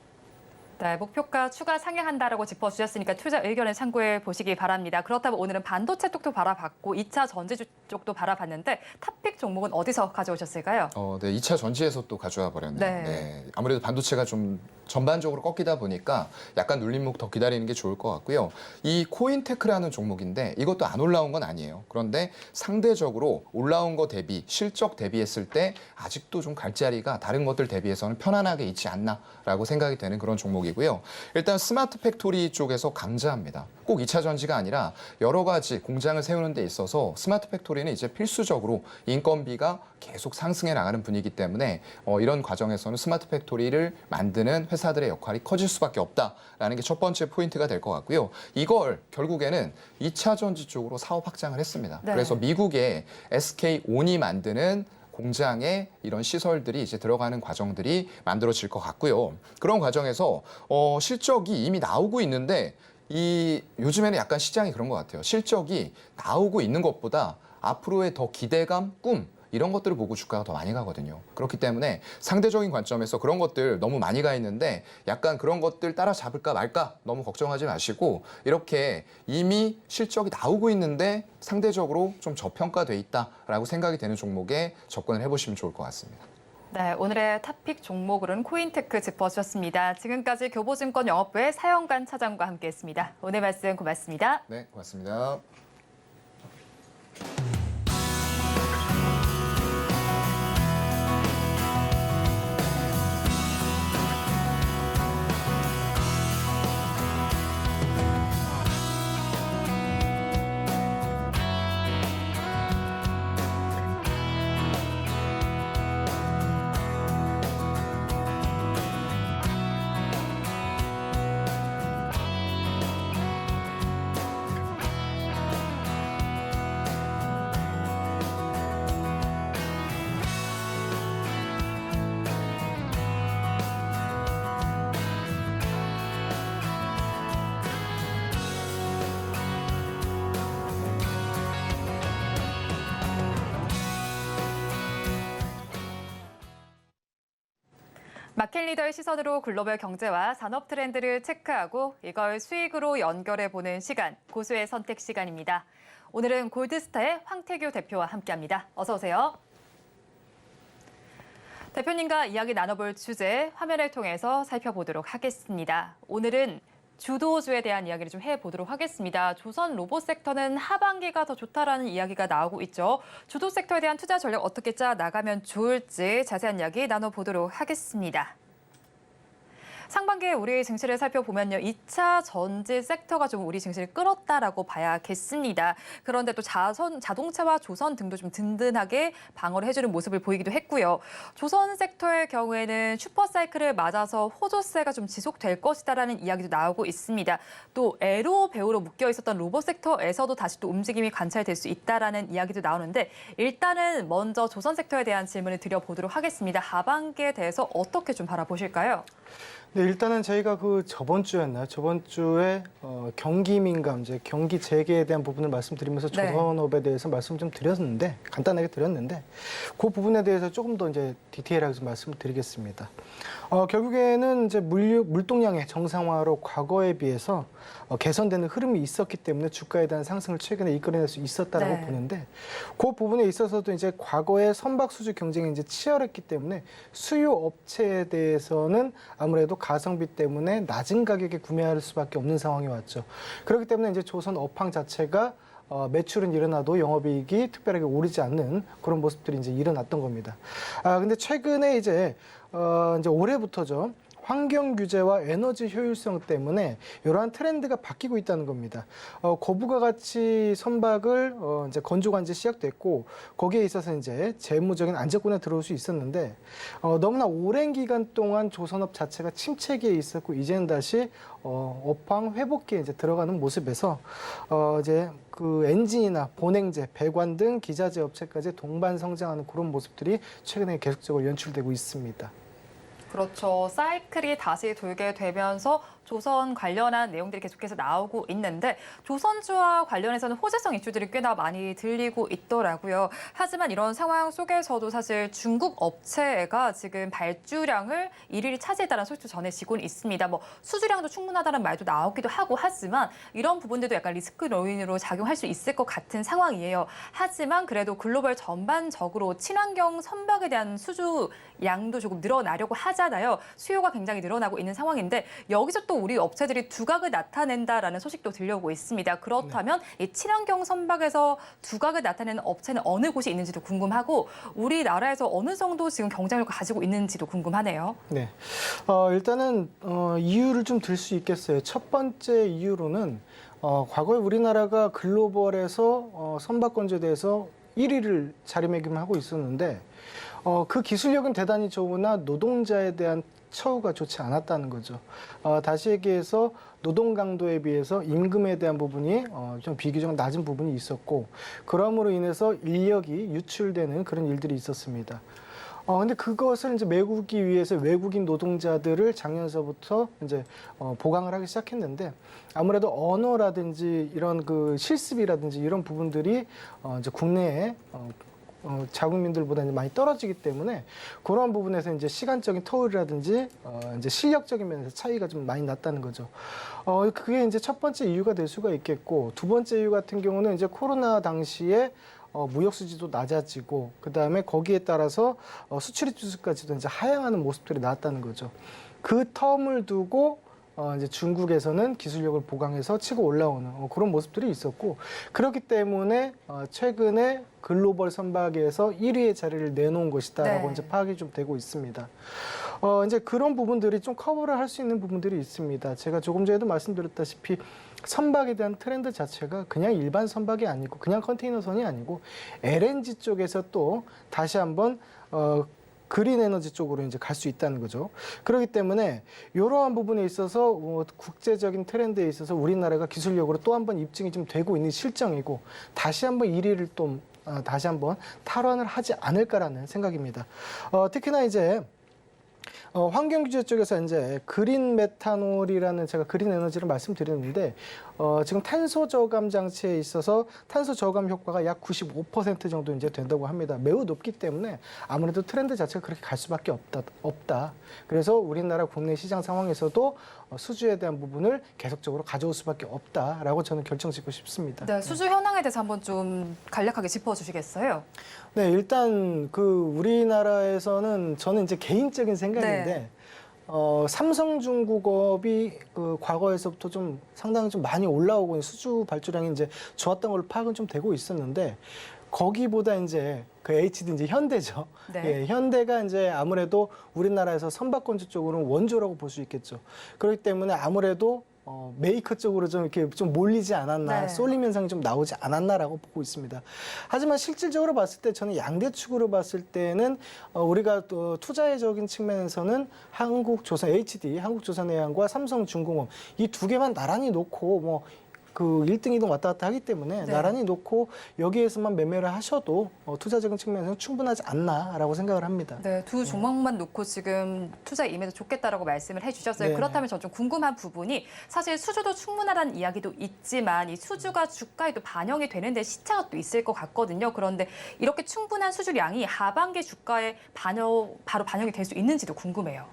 Speaker 2: 네, 목표가 추가 상향한다라고 짚어주셨으니까 투자 의견을 참고해 보시기 바랍니다. 그렇다면 오늘은 반도체 쪽도 바라봤고 2차 전지주 쪽도 바라봤는데 탑픽 종목은 어디서 가져오셨을까요?
Speaker 5: 네, 2차 전지에서 또 가져와 버렸네요.
Speaker 2: 네.
Speaker 5: 네, 아무래도 반도체가 좀 전반적으로 꺾이다 보니까 약간 눌림목 더 기다리는 게 좋을 것 같고요. 이 코인테크라는 종목인데 이것도 안 올라온 건 아니에요. 그런데 상대적으로 올라온 거 대비, 실적 대비했을 때 아직도 좀 갈 자리가 다른 것들 대비해서는 편안하게 있지 않나라고 생각이 되는 그런 종목이고요. 일단 스마트 팩토리 쪽에서 강자입니다. 꼭 2차 전지가 아니라 여러 가지 공장을 세우는 데 있어서 스마트 팩토리는 이제 필수적으로 인건비가 계속 상승해 나가는 분위기 때문에 이런 과정에서는 스마트 팩토리를 만드는 회사들의 역할이 커질 수밖에 없다라는 게 첫 번째 포인트가 될 것 같고요. 이걸 결국에는 2차 전지 쪽으로 사업 확장을 했습니다.
Speaker 2: 네.
Speaker 5: 그래서 미국의 SK온이 만드는 공장에 이런 시설들이 이제 들어가는 과정들이 만들어질 것 같고요. 그런 과정에서 실적이 이미 나오고 있는데 요즘에는 약간 시장이 그런 것 같아요. 실적이 나오고 있는 것보다 앞으로의 더 기대감, 꿈 이런 것들을 보고 주가가 더 많이 가거든요. 그렇기 때문에 상대적인 관점에서 그런 것들 너무 많이 가 있는데 약간 그런 것들 따라잡을까 말까 너무 걱정하지 마시고 이렇게 이미 실적이 나오고 있는데 상대적으로 좀 저평가돼 있다라고 생각이 되는 종목에 접근을 해보시면 좋을 것 같습니다.
Speaker 2: 네, 오늘의 탑픽 종목으로는 코인테크 짚어주셨습니다. 지금까지 교보증권 영업부의 사영관 차장과 함께했습니다. 오늘 말씀 고맙습니다.
Speaker 5: 네, 고맙습니다.
Speaker 2: 마켓 리더의 시선으로 글로벌 경제와 산업 트렌드를 체크하고 이걸 수익으로 연결해보는 시간, 고수의 선택 시간입니다. 오늘은 골드스타의 황태규 대표와 함께합니다. 어서 오세요. 대표님과 이야기 나눠볼 주제 화면을 통해서 살펴보도록 하겠습니다. 오늘은 주도주에 대한 이야기를 좀 해보도록 하겠습니다. 조선 로봇 섹터는 하반기가 더 좋다라는 이야기가 나오고 있죠. 주도 섹터에 대한 투자 전략 어떻게 짜 나가면 좋을지 자세한 이야기 나눠보도록 하겠습니다. 상반기에 우리 증시를 살펴보면요. 2차 전지 섹터가 좀 우리 증시를 끌었다라고 봐야겠습니다. 그런데 또 자동차와 조선 등도 좀 든든하게 방어를 해주는 모습을 보이기도 했고요. 조선 섹터의 경우에는 슈퍼사이클을 맞아서 호조세가 좀 지속될 것이다라는 이야기도 나오고 있습니다. 또 에로 배우로 묶여 있었던 로봇 섹터에서도 다시 또 움직임이 관찰될 수 있다라는 이야기도 나오는데 일단은 먼저 조선 섹터에 대한 질문을 드려보도록 하겠습니다. 하반기에 대해서 어떻게 좀 바라보실까요?
Speaker 6: 네, 일단은 저희가 저번 주였나요? 저번 주에 경기 민감, 이제 경기 재개에 대한 부분을 말씀드리면서
Speaker 2: 네.
Speaker 6: 조선업에 대해서 말씀 좀 드렸는데, 간단하게 드렸는데, 그 부분에 대해서 조금 더 이제 디테일하게 좀 말씀을 드리겠습니다. 결국에는 이제 물동량의 정상화로 과거에 비해서 개선되는 흐름이 있었기 때문에 주가에 대한 상승을 최근에 이끌어낼 수 있었다라고
Speaker 2: 네.
Speaker 6: 보는데, 그 부분에 있어서도 이제 과거에 선박 수주 경쟁이 이제 치열했기 때문에 수요 업체에 대해서는 아무래도 가성비 때문에 낮은 가격에 구매할 수밖에 없는 상황이 왔죠. 그렇기 때문에 이제 조선 업황 자체가 매출은 일어나도 영업이익이 특별하게 오르지 않는 그런 모습들이 이제 일어났던 겁니다. 근데 최근에 이제 올해부터죠. 환경 규제와 에너지 효율성 때문에 이러한 트렌드가 바뀌고 있다는 겁니다. 고부가 가치 선박을 이제 건조가 이제 시작됐고 거기에 있어서 이제 재무적인 안정권에 들어올 수 있었는데 너무나 오랜 기간 동안 조선업 자체가 침체기에 있었고 이제는 다시 업황 회복기에 이제 들어가는 모습에서 이제 그 엔진이나 본행제, 배관 등 기자재 업체까지 동반 성장하는 그런 모습들이 최근에 계속적으로 연출되고 있습니다.
Speaker 2: 그렇죠. 사이클이 다시 돌게 되면서 조선 관련한 내용들이 계속해서 나오고 있는데 조선주와 관련해서는 호재성 이슈들이 꽤나 많이 들리고 있더라고요. 하지만 이런 상황 속에서도 사실 중국 업체가 지금 발주량을 1위를 차지했다는 소식도 전해지고는 있습니다. 뭐 수주량도 충분하다는 말도 나오기도 하고 하지만 이런 부분들도 약간 리스크 요인으로 작용할 수 있을 것 같은 상황이에요. 하지만 그래도 글로벌 전반적으로 친환경 선박에 대한 수주 양도 조금 늘어나려고 하잖아요. 수요가 굉장히 늘어나고 있는 상황인데 여기서 또 우리 업체들이 두각을 나타낸다라는 소식도 들려오고 있습니다. 그렇다면 이 친환경 선박에서 두각을 나타내는 업체는 어느 곳이 있는지도 궁금하고 우리나라에서 어느 정도 지금 경쟁력을 가지고 있는지도 궁금하네요.
Speaker 6: 네, 일단은 이유를 좀 들 수 있겠어요. 첫 번째 이유로는 과거에 우리나라가 글로벌에서 선박 건조에 대해서 1위를 자리매김하고 있었는데 그 기술력은 대단히 좋으나 노동자에 대한 처우가 좋지 않았다는 거죠. 다시 얘기해서 노동 강도에 비해서 임금에 대한 부분이 좀 비교적 낮은 부분이 있었고 그럼으로 인해서 인력이 유출되는 그런 일들이 있었습니다. 근데 그것을 이제 메우기 위해서 외국인 노동자들을 작년서부터 이제 보강을 하기 시작했는데 아무래도 언어라든지 이런 그 실습이라든지 이런 부분들이 이제 국내에 자국민들보다 이제 많이 떨어지기 때문에 그런 부분에서 이제 시간적인 터울이라든지 이제 실력적인 면에서 차이가 좀 많이 났다는 거죠. 그게 이제 첫 번째 이유가 될 수가 있겠고 두 번째 이유 같은 경우는 이제 코로나 당시에 무역 수지도 낮아지고 그 다음에 거기에 따라서 수출입 지수까지도 이제 하향하는 모습들이 나왔다는 거죠. 그 텀을 두고 이제 중국에서는 기술력을 보강해서 치고 올라오는 그런 모습들이 있었고 그렇기 때문에 최근에 글로벌 선박에서 1위의 자리를 내놓은 것이다라고
Speaker 2: 네.
Speaker 6: 이제 파악이 좀 되고 있습니다. 이제 그런 부분들이 좀 커버를 할 수 있는 부분들이 있습니다. 제가 조금 전에도 말씀드렸다시피 선박에 대한 트렌드 자체가 그냥 일반 선박이 아니고 그냥 컨테이너선이 아니고 LNG 쪽에서 또 다시 한번 그린 에너지 쪽으로 이제 갈 수 있다는 거죠. 그렇기 때문에 이러한 부분에 있어서 국제적인 트렌드에 있어서 우리나라가 기술력으로 또 한 번 입증이 좀 되고 있는 실정이고 다시 한번 1위를 또 다시 한번 탈환을 하지 않을까라는 생각입니다. 특히나 이제 환경 규제 쪽에서 이제 그린 메탄올이라는 제가 그린 에너지를 말씀드렸는데 지금 탄소 저감 장치에 있어서 탄소 저감 효과가 약 95% 정도 이제 된다고 합니다. 매우 높기 때문에 아무래도 트렌드 자체가 그렇게 갈 수밖에 없다. 그래서 우리나라 국내 시장 상황에서도 수주에 대한 부분을 계속적으로 가져올 수밖에 없다라고 저는 결정짓고 싶습니다.
Speaker 2: 네, 수주 현황에 대해서 한번 좀 간략하게 짚어주시겠어요?
Speaker 6: 네, 일단 그 우리나라에서는 저는 이제 개인적인 생각인데 삼성중공업이 그 과거에서부터 좀 상당히 좀 많이 올라오고 수주 발주량이 이제 좋았던 걸로 파악은 좀 되고 있었는데 거기보다 이제 그 HD 이제 현대죠.
Speaker 2: 네.
Speaker 6: 예, 현대가 이제 아무래도 우리나라에서 선박건조 쪽으로는 원조라고 볼 수 있겠죠. 그렇기 때문에 아무래도 메이커 쪽으로 좀 이렇게 좀 몰리지 않았나,
Speaker 2: 네.
Speaker 6: 쏠림 현상이 좀 나오지 않았나라고 보고 있습니다. 하지만 실질적으로 봤을 때 저는 양대축으로 봤을 때는 우리가 또 투자적인 측면에서는 한국조선 HD, 한국조선해양과 삼성중공업 이 두 개만 나란히 놓고 뭐 그 1등, 2등 왔다 갔다 하기 때문에
Speaker 2: 네.
Speaker 6: 나란히 놓고 여기에서만 매매를 하셔도 투자적인 측면에서는 충분하지 않나라고 생각을 합니다.
Speaker 2: 네, 두 종목만 놓고 지금 투자에 임해도 좋겠다라고 말씀을 해주셨어요.
Speaker 6: 네네.
Speaker 2: 그렇다면 저 좀 궁금한 부분이 사실 수주도 충분하다는 이야기도 있지만 이 수주가 주가에도 반영이 되는데 시차가 또 있을 것 같거든요. 그런데 이렇게 충분한 수주량이 하반기 주가에 바로 반영이 될 수 있는지도 궁금해요.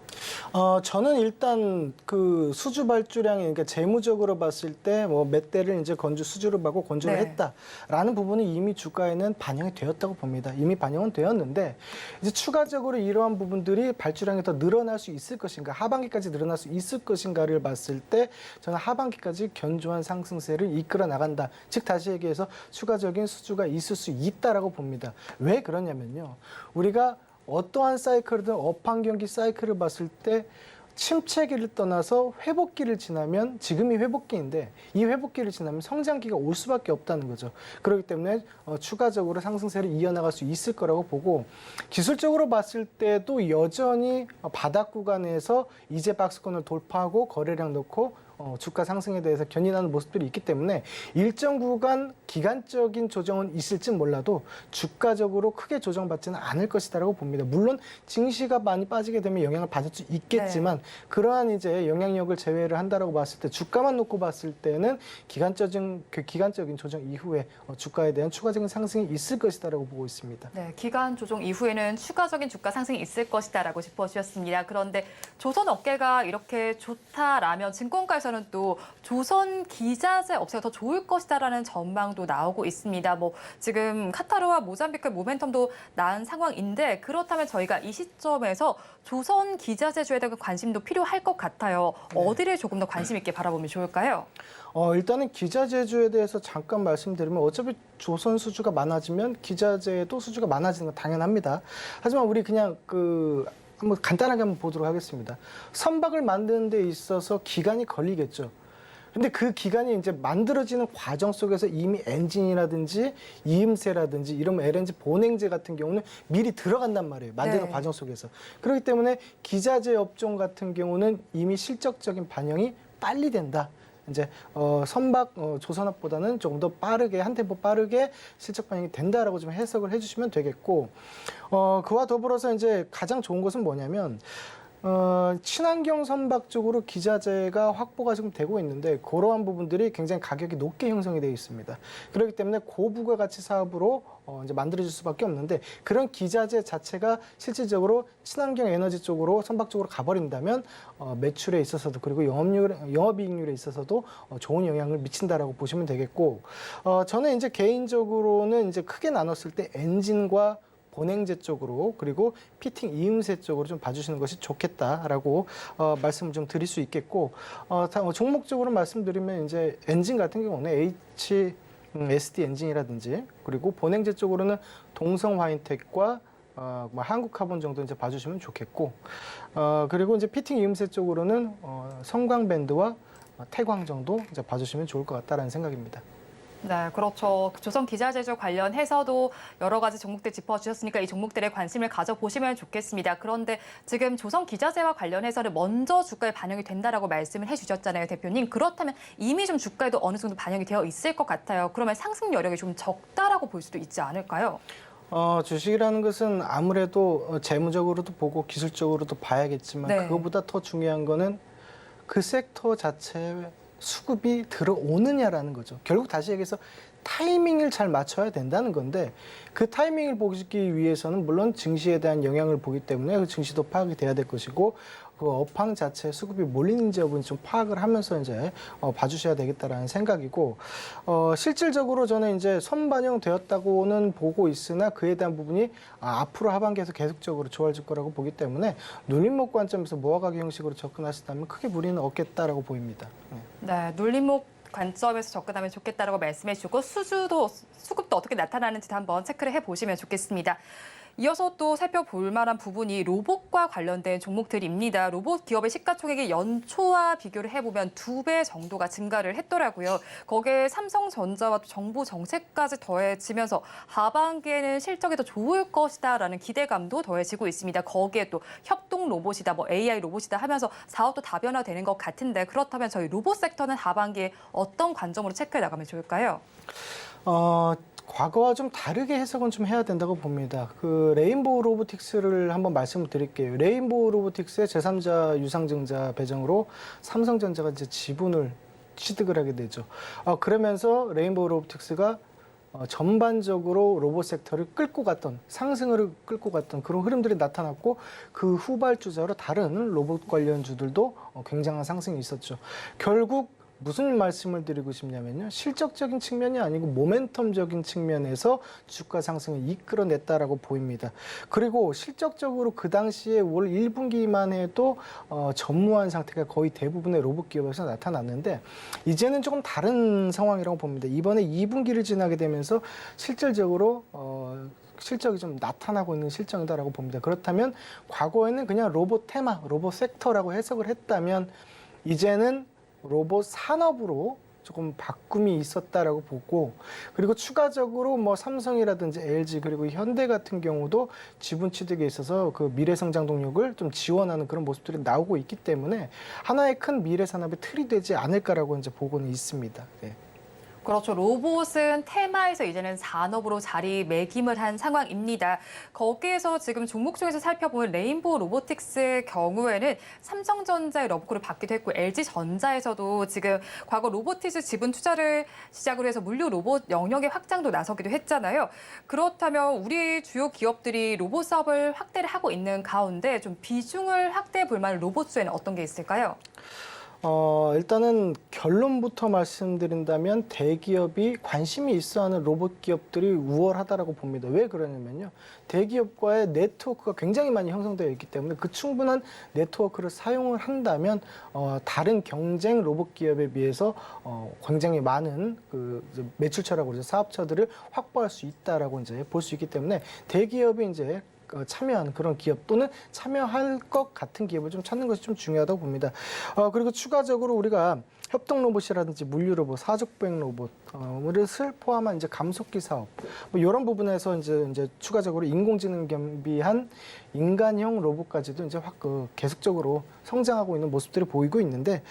Speaker 6: 저는 일단 그 수주 발주량이 그러니까 재무적으로 봤을 때 뭐 몇 대를 이제 건조 수주를 받고 건조를
Speaker 2: 네.
Speaker 6: 했다라는 부분이 이미 주가에는 반영이 되었다고 봅니다. 이미 반영은 되었는데 이제 추가적으로 이러한 부분들이 발주량이 더 늘어날 수 있을 것인가, 하반기까지 늘어날 수 있을 것인가를 봤을 때 저는 하반기까지 견조한 상승세를 이끌어 나간다. 즉 다시 얘기해서 추가적인 수주가 있을 수 있다라고 봅니다. 왜 그러냐면요. 우리가 어떠한 사이클이든 업황 경기 사이클을 봤을 때 침체기를 떠나서 회복기를 지나면 지금이 회복기인데 이 회복기를 지나면 성장기가 올 수밖에 없다는 거죠. 그렇기 때문에 추가적으로 상승세를 이어나갈 수 있을 거라고 보고 기술적으로 봤을 때도 여전히 바닥 구간에서 이제 박스권을 돌파하고 거래량 넣고 주가 상승에 대해서 견인하는 모습들이 있기 때문에 일정 구간 기간적인 조정은 있을지 몰라도 주가적으로 크게 조정받지는 않을 것이다라고 봅니다. 물론 증시가 많이 빠지게 되면 영향을 받을 수 있겠지만 그러한 이제 영향력을 제외를 한다라고 봤을 때 주가만 놓고 봤을 때는 기간적인 조정 이후에 주가에 대한 추가적인 상승이 있을 것이다라고 보고 있습니다.
Speaker 2: 네, 기간 조정 이후에는 추가적인 주가 상승이 있을 것이다라고 짚어주셨습니다. 그런데 조선 업계가 이렇게 좋다라면 증권가에서는 또 조선 기자재 업체가 더 좋을 것이다라는 전망도 나오고 있습니다. 뭐 지금 카타르와 모잠비크의 모멘텀도 나은 상황인데 그렇다면 저희가 이 시점에서 조선 기자재주에 대한 관심도 필요할 것 같아요. 어디를 조금 더 관심 있게 바라보면 좋을까요?
Speaker 6: 일단은 기자재주에 대해서 잠깐 말씀드리면 어차피 조선 수주가 많아지면 기자재도 수주가 많아지는 건 당연합니다. 하지만 우리 그냥 한번 간단하게 한번 보도록 하겠습니다. 선박을 만드는 데 있어서 기간이 걸리겠죠. 근데 그 기간이 이제 만들어지는 과정 속에서 이미 엔진이라든지 이음새라든지 이런 LNG 본행제 같은 경우는 미리 들어간단 말이에요. 만드는
Speaker 2: 네.
Speaker 6: 과정 속에서. 그렇기 때문에 기자재 업종 같은 경우는 이미 실적적인 반영이 빨리 된다. 이제 선박 조선업보다는 조금 더 빠르게 한 템포 빠르게 실적 반영이 된다라고 좀 해석을 해주시면 되겠고 그와 더불어서 이제 가장 좋은 것은 뭐냐면 친환경 선박 쪽으로 기자재가 확보가 지금 되고 있는데 그러한 부분들이 굉장히 가격이 높게 형성이 되어 있습니다. 그렇기 때문에 고부가가치 사업으로 이제 만들어질 수밖에 없는데 그런 기자재 자체가 실질적으로 친환경 에너지 쪽으로 선박 쪽으로 가버린다면 매출에 있어서도 그리고 영업이익률에 있어서도 좋은 영향을 미친다라고 보시면 되겠고 저는 이제 개인적으로는 이제 크게 나눴을 때 엔진과 본행제 쪽으로 그리고 피팅 이음새 쪽으로 좀 봐주시는 것이 좋겠다라고 말씀을 좀 드릴 수 있겠고 종목적으로 말씀드리면 이제 엔진 같은 경우는 SD 엔진이라든지 그리고 본행제 쪽으로는 동성 화인텍과 한국카본 정도 이제 봐주시면 좋겠고 그리고 이제 피팅 이음새 쪽으로는 성광밴드와 태광 정도 이제 봐주시면 좋을 것 같다라는 생각입니다.
Speaker 2: 네, 그렇죠. 조선 기자재주 관련해서도 여러 가지 종목들 짚어주셨으니까 이 종목들에 관심을 가져보시면 좋겠습니다. 그런데 지금 조선 기자재와 관련해서는 먼저 주가에 반영이 된다라고 말씀을 해주셨잖아요, 대표님. 그렇다면 이미 좀 주가에도 어느 정도 반영이 되어 있을 것 같아요. 그러면 상승 여력이 좀 적다라고 볼 수도 있지 않을까요?
Speaker 6: 주식이라는 것은 아무래도 재무적으로도 보고 기술적으로도 봐야겠지만
Speaker 2: 네.
Speaker 6: 그거보다 더 중요한 거는 그 섹터 자체에 수급이 들어오느냐라는 거죠. 결국 다시 얘기해서 타이밍을 잘 맞춰야 된다는 건데 그 타이밍을 보기 위해서는 물론 증시에 대한 영향을 보기 때문에 그 증시도 파악이 돼야 될 것이고 그 업황 자체에 수급이 몰리는지 여부는 좀 파악을 하면서 이제 봐주셔야 되겠다라는 생각이고 실질적으로 저는 이제 선반영되었다고는 보고 있으나 그에 대한 부분이 앞으로 하반기에서 계속적으로 좋아질 거라고 보기 때문에 눌림목 관점에서 모아가기 형식으로 접근하신다면 크게 무리는 없겠다라고 보입니다.
Speaker 2: 네, 눌림목 관점에서 접근하면 좋겠다라고 말씀해 주셨고 수급도 어떻게 나타나는지도 한번 체크를 해보시면 좋겠습니다. 이어서 또 살펴볼 만한 부분이 로봇과 관련된 종목들입니다. 로봇 기업의 시가총액이 연초와 비교를 해보면 2배 정도가 증가를 했더라고요. 거기에 삼성전자와 또 정부 정책까지 더해지면서 하반기에는 실적이 더 좋을 것이다라는 기대감도 더해지고 있습니다. 거기에 또 협동 로봇이다, 뭐 AI 로봇이다 하면서 사업도 다변화되는 것 같은데 그렇다면 저희 로봇 섹터는 하반기에 어떤 관점으로 체크해 나가면 좋을까요?
Speaker 6: 과거와 좀 다르게 해석은 좀 해야 된다고 봅니다. 그 레인보우 로보틱스를 한번 말씀을 드릴게요. 레인보우 로보틱스의 제3자 유상증자 배정으로 삼성전자가 이제 지분을 취득을 하게 되죠. 그러면서 레인보우 로보틱스가 전반적으로 로봇 섹터를 끌고 갔던, 상승을 끌고 갔던 그런 흐름들이 나타났고 그 후발주자로 다른 로봇 관련주들도 굉장한 상승이 있었죠. 결국 무슨 말씀을 드리고 싶냐면요. 실적적인 측면이 아니고 모멘텀적인 측면에서 주가 상승을 이끌어냈다라고 보입니다. 그리고 실적적으로 그 당시에 올 1분기만 해도 전무한 상태가 거의 대부분의 로봇 기업에서 나타났는데 이제는 조금 다른 상황이라고 봅니다. 이번에 2분기를 지나게 되면서 실질적으로 실적이 좀 나타나고 있는 실정이다라고 봅니다. 그렇다면 과거에는 그냥 로봇 테마, 로봇 섹터라고 해석을 했다면 이제는 로봇 산업으로 조금 바꿈이 있었다라고 보고 그리고 추가적으로 뭐 삼성이라든지 LG 그리고 현대 같은 경우도 지분 취득에 있어서 그 미래 성장 동력을 좀 지원하는 그런 모습들이 나오고 있기 때문에 하나의 큰 미래 산업의 틀이 되지 않을까라고 이제 보고는 있습니다. 네.
Speaker 2: 그렇죠. 로봇은 테마에서 이제는 산업으로 자리매김을 한 상황입니다. 거기에서 지금 종목 중에서 살펴보면 레인보우 로보틱스의 경우에는 삼성전자의 러브콜을 받기도 했고 LG전자에서도 지금 과거 로보틱스 지분 투자를 시작으로 해서 물류 로봇 영역의 확장도 나서기도 했잖아요. 그렇다면 우리 주요 기업들이 로봇 사업을 확대를 하고 있는 가운데 좀 비중을 확대해 볼 만한 로봇 수에는 어떤 게 있을까요?
Speaker 6: 일단은 결론부터 말씀드린다면 대기업이 관심이 있어하는 로봇 기업들이 우월하다라고 봅니다. 왜 그러냐면요. 대기업과의 네트워크가 굉장히 많이 형성되어 있기 때문에 그 충분한 네트워크를 사용을 한다면 다른 경쟁 로봇 기업에 비해서 굉장히 많은 그 매출처라고 그러죠. 사업처들을 확보할 수 있다라고 이제 볼 수 있기 때문에 대기업이 이제 참여한 그런 기업 또는 참여할 것 같은 기업을 좀 찾는 것이 좀 중요하다고 봅니다. 그리고 추가적으로 우리가 협동 로봇이라든지 물류 로봇, 사족보행 로봇, 을 포함한 이제 감속기 사업, 뭐 이런 부분에서 이제 추가적으로 인공지능 겸비한 인간형 로봇까지도 이제 계속적으로 성장하고 있는 모습들이 보이고 있는데,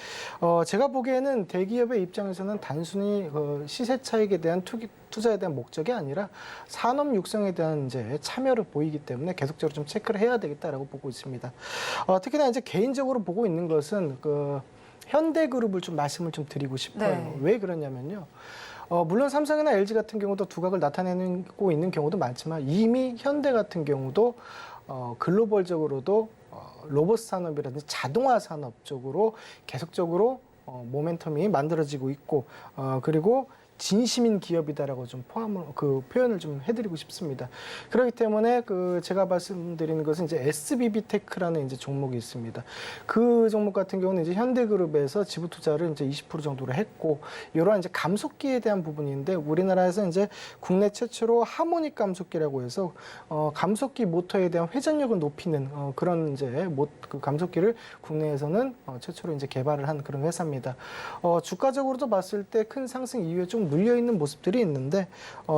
Speaker 6: 제가 보기에는 대기업의 입장에서는 단순히 시세 차익에 대한 투자에 대한 목적이 아니라 산업 육성에 대한 이제 참여를 보이기 때문에 계속적으로 좀 체크를 해야 되겠다라고 보고 있습니다. 특히나 이제 개인적으로 보고 있는 것은 현대그룹을 좀 말씀을 좀 드리고 싶어요.
Speaker 2: 네.
Speaker 6: 왜 그러냐면요. 물론 삼성이나 LG 같은 경우도 두각을 나타내고 있는 경우도 많지만 이미 현대 같은 경우도 글로벌적으로도 로봇 산업이라든지 자동화 산업 쪽으로 계속적으로 모멘텀이 만들어지고 있고 그리고 진심인 기업이다라고 좀 표현을 좀 해드리고 싶습니다. 그렇기 때문에 제가 말씀드리는 것은 이제 SBB 테크라는 이제 종목이 있습니다. 그 종목 같은 경우는 이제 현대그룹에서 지분 투자를 이제 20% 정도로 했고, 이러한 이제 감속기에 대한 부분인데 우리나라에서 이제 국내 최초로 하모닉 감속기라고 해서 감속기 모터에 대한 회전력을 높이는 그런 이제 그 감속기를 국내에서는 최초로 이제 개발을 한 그런 회사입니다. 주가적으로도 봤을 때 큰 상승 이후에 좀 눌려 있는 모습들이 있는데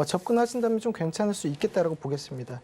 Speaker 6: 접근하신다면 좀 괜찮을 수 있겠다라고 보겠습니다.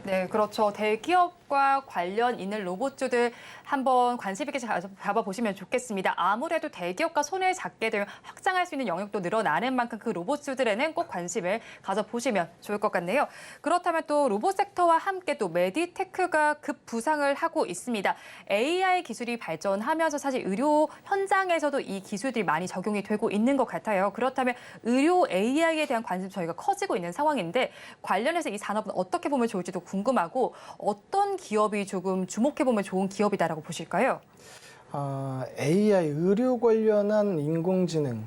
Speaker 2: 네, 그렇죠. 대기업과 관련 있는 로봇주들 한번 관심 있게 잡아보시면 좋겠습니다. 아무래도 대기업과 손을 잡게 되면 확장할 수 있는 영역도 늘어나는 만큼 그 로봇주들에는 꼭 관심을 가져보시면 좋을 것 같네요. 그렇다면 또 로봇 섹터와 함께 또 메디테크가 급부상을 하고 있습니다. AI 기술이 발전하면서 사실 의료 현장에서도 이 기술들이 많이 적용이 되고 있는 것 같아요. 그렇다면 의료 AI에 대한 관심 저희가 커지고 있는 상황인데 관련해서 이 산업은 어떻게 보면 좋을지도 궁금하고 어떤 기업이 조금 주목해보면 좋은 기업이다라고 보실까요?
Speaker 6: AI, 의료 관련한 인공지능,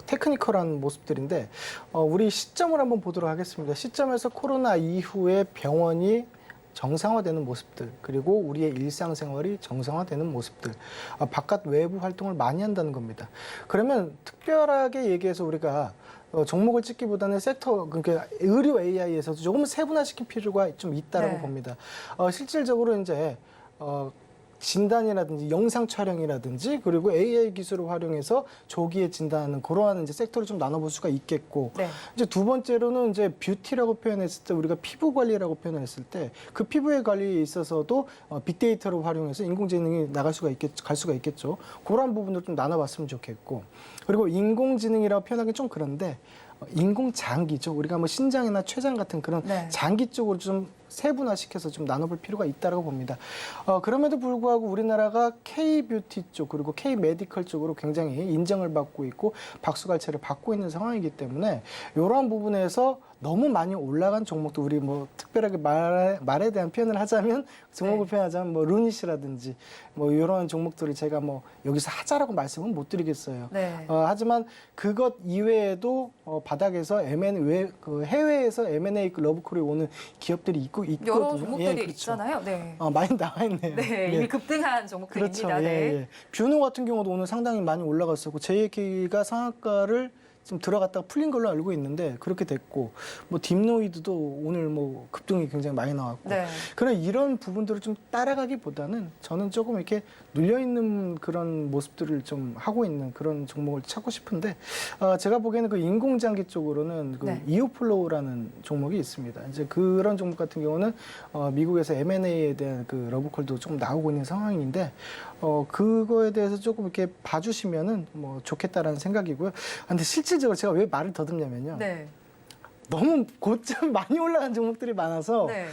Speaker 6: 테크니컬한 모습들인데 우리 시점을 한번 보도록 하겠습니다. 시점에서 코로나 이후에 병원이 정상화되는 모습들, 그리고 우리의 일상생활이 정상화되는 모습들, 바깥 외부 활동을 많이 한다는 겁니다. 그러면 특별하게 얘기해서 우리가 종목을 찍기보다는 섹터, 그러니까 의료 AI에서도 조금 세분화시킬 필요가 좀 있다라고
Speaker 2: 네.
Speaker 6: 봅니다. 실질적으로 이제 진단이라든지 영상 촬영이라든지 그리고 AI 기술을 활용해서 조기에 진단하는 그러한 이제 섹터를 좀 나눠볼 수가 있겠고,
Speaker 2: 네.
Speaker 6: 이제 두 번째로는 이제 뷰티라고 표현했을 때 우리가 피부 관리라고 표현했을 때 그 피부의 관리에 있어서도 빅데이터를 활용해서 인공지능이 갈 수가 있겠죠. 그런 부분을 좀 나눠봤으면 좋겠고, 그리고 인공지능이라고 표현하기 좀 그런데 인공장기죠. 우리가 뭐 신장이나 췌장 같은 그런
Speaker 2: 네.
Speaker 6: 장기 쪽으로 좀 세분화시켜서 좀 나눠볼 필요가 있다고 봅니다. 그럼에도 불구하고 우리나라가 K-뷰티 쪽 그리고 K-메디컬 쪽으로 굉장히 인정을 받고 있고 박수갈채를 받고 있는 상황이기 때문에 이러한 부분에서 너무 많이 올라간 종목도 우리 뭐 특별하게 말에 대한 표현을 하자면 종목을
Speaker 2: 네.
Speaker 6: 표현하자면 뭐 루닛이라든지 뭐 이런 종목들을 제가 뭐 여기서 하자라고 말씀은 못 드리겠어요.
Speaker 2: 네.
Speaker 6: 하지만 그것 이외에도 바닥에서 해외에서 M&A 러브콜이 오는 기업들이 있거든요.
Speaker 2: 여러 종목들이
Speaker 6: 그렇죠.
Speaker 2: 있잖아요. 네.
Speaker 6: 많이 나와 있네요.
Speaker 2: 네, 이미 급등한 종목들입니다.
Speaker 6: 그렇죠.
Speaker 2: 네.
Speaker 6: 예. 뷰노 같은 경우도 오늘 상당히 많이 올라갔었고 JK가 상한가를 좀 들어갔다가 풀린 걸로 알고 있는데 그렇게 됐고, 뭐 딥노이드도 오늘 뭐 급등이 굉장히 많이 나왔고,
Speaker 2: 네.
Speaker 6: 그런 이런 부분들을 좀 따라가기보다는 저는 조금 이렇게 눌려 있는 그런 모습들을 좀 하고 있는 그런 종목을 찾고 싶은데, 제가 보기에는 그 인공장기 쪽으로는 그
Speaker 2: 네.
Speaker 6: 이오플로우라는 종목이 있습니다. 이제 그런 종목 같은 경우는 미국에서 M&A에 대한 그 러브콜도 좀 나오고 있는 상황인데, 그거에 대해서 조금 이렇게 봐주시면은 뭐 좋겠다라는 생각이고요. 근데 실질적으로 제가 왜 말을 더듬냐면요.
Speaker 2: 네.
Speaker 6: 너무 고점 많이 올라간 종목들이 많아서
Speaker 2: 네.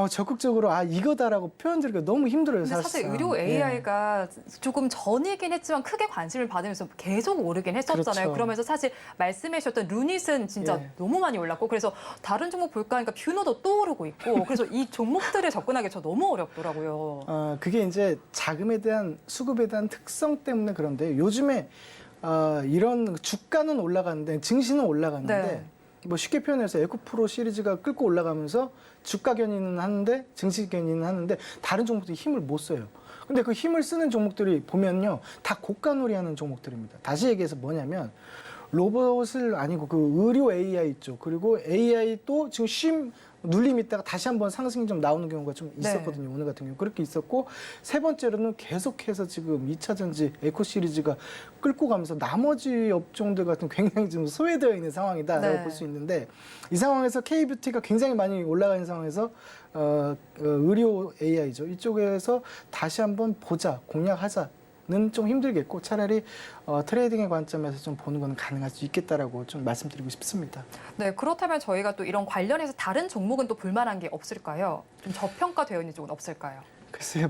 Speaker 6: 적극적으로 이거다라고 표현드리기가 너무 힘들어요.
Speaker 2: 근데 사실
Speaker 6: 사실상.
Speaker 2: 의료
Speaker 6: 예.
Speaker 2: AI가 조금 전이긴 했지만 크게 관심을 받으면서 계속 오르긴 했었잖아요.
Speaker 6: 그렇죠.
Speaker 2: 그러면서 사실 말씀해 주셨던 루닛은 진짜
Speaker 6: 예.
Speaker 2: 너무 많이 올랐고, 그래서 다른 종목 볼까 하니까 뷰노도 또 오르고 있고, 그래서 이 종목들에 접근하기 저 너무 어렵더라고요.
Speaker 6: 그게 이제 자금에 대한 수급에 대한 특성 때문에 그런데 요즘에 이런 주가는 올라가는데 증시는 올라가는데
Speaker 2: 네.
Speaker 6: 뭐 쉽게 표현해서 에코프로 시리즈가 끌고 올라가면서 주가 견인은 하는데 증시 견인은 하는데 다른 종목들이 힘을 못 써요. 근데 그 힘을 쓰는 종목들이 보면요, 다 고가놀이 하는 종목들입니다. 다시 얘기해서 뭐냐면 로봇을 아니고 그 의료 AI 쪽, 그리고 AI 또 지금 눌림 있다가 다시 한번 상승이 좀 나오는 경우가 좀 있었거든요. 오늘 같은 경우 그렇게 있었고, 세 번째로는 계속해서 지금 2차 전지 에코 시리즈가 끌고 가면서 나머지 업종들 같은 굉장히 좀 소외되어 있는 상황이다라고
Speaker 2: 네.
Speaker 6: 볼 수 있는데, 이 상황에서 K뷰티가 굉장히 많이 올라가 있는 상황에서 의료 AI죠. 이쪽에서 다시 한번 보자, 공략하자. 는 좀 힘들겠고, 차라리 트레이딩의 관점에서 좀 보는 건 가능할 수 있겠다라고 좀 말씀드리고 싶습니다.
Speaker 2: 네, 그렇다면 저희가 또 이런 관련해서 다른 종목은 또 볼만한 게 없을까요? 좀 저평가되어 있는 쪽은 없을까요?
Speaker 6: 글쎄요,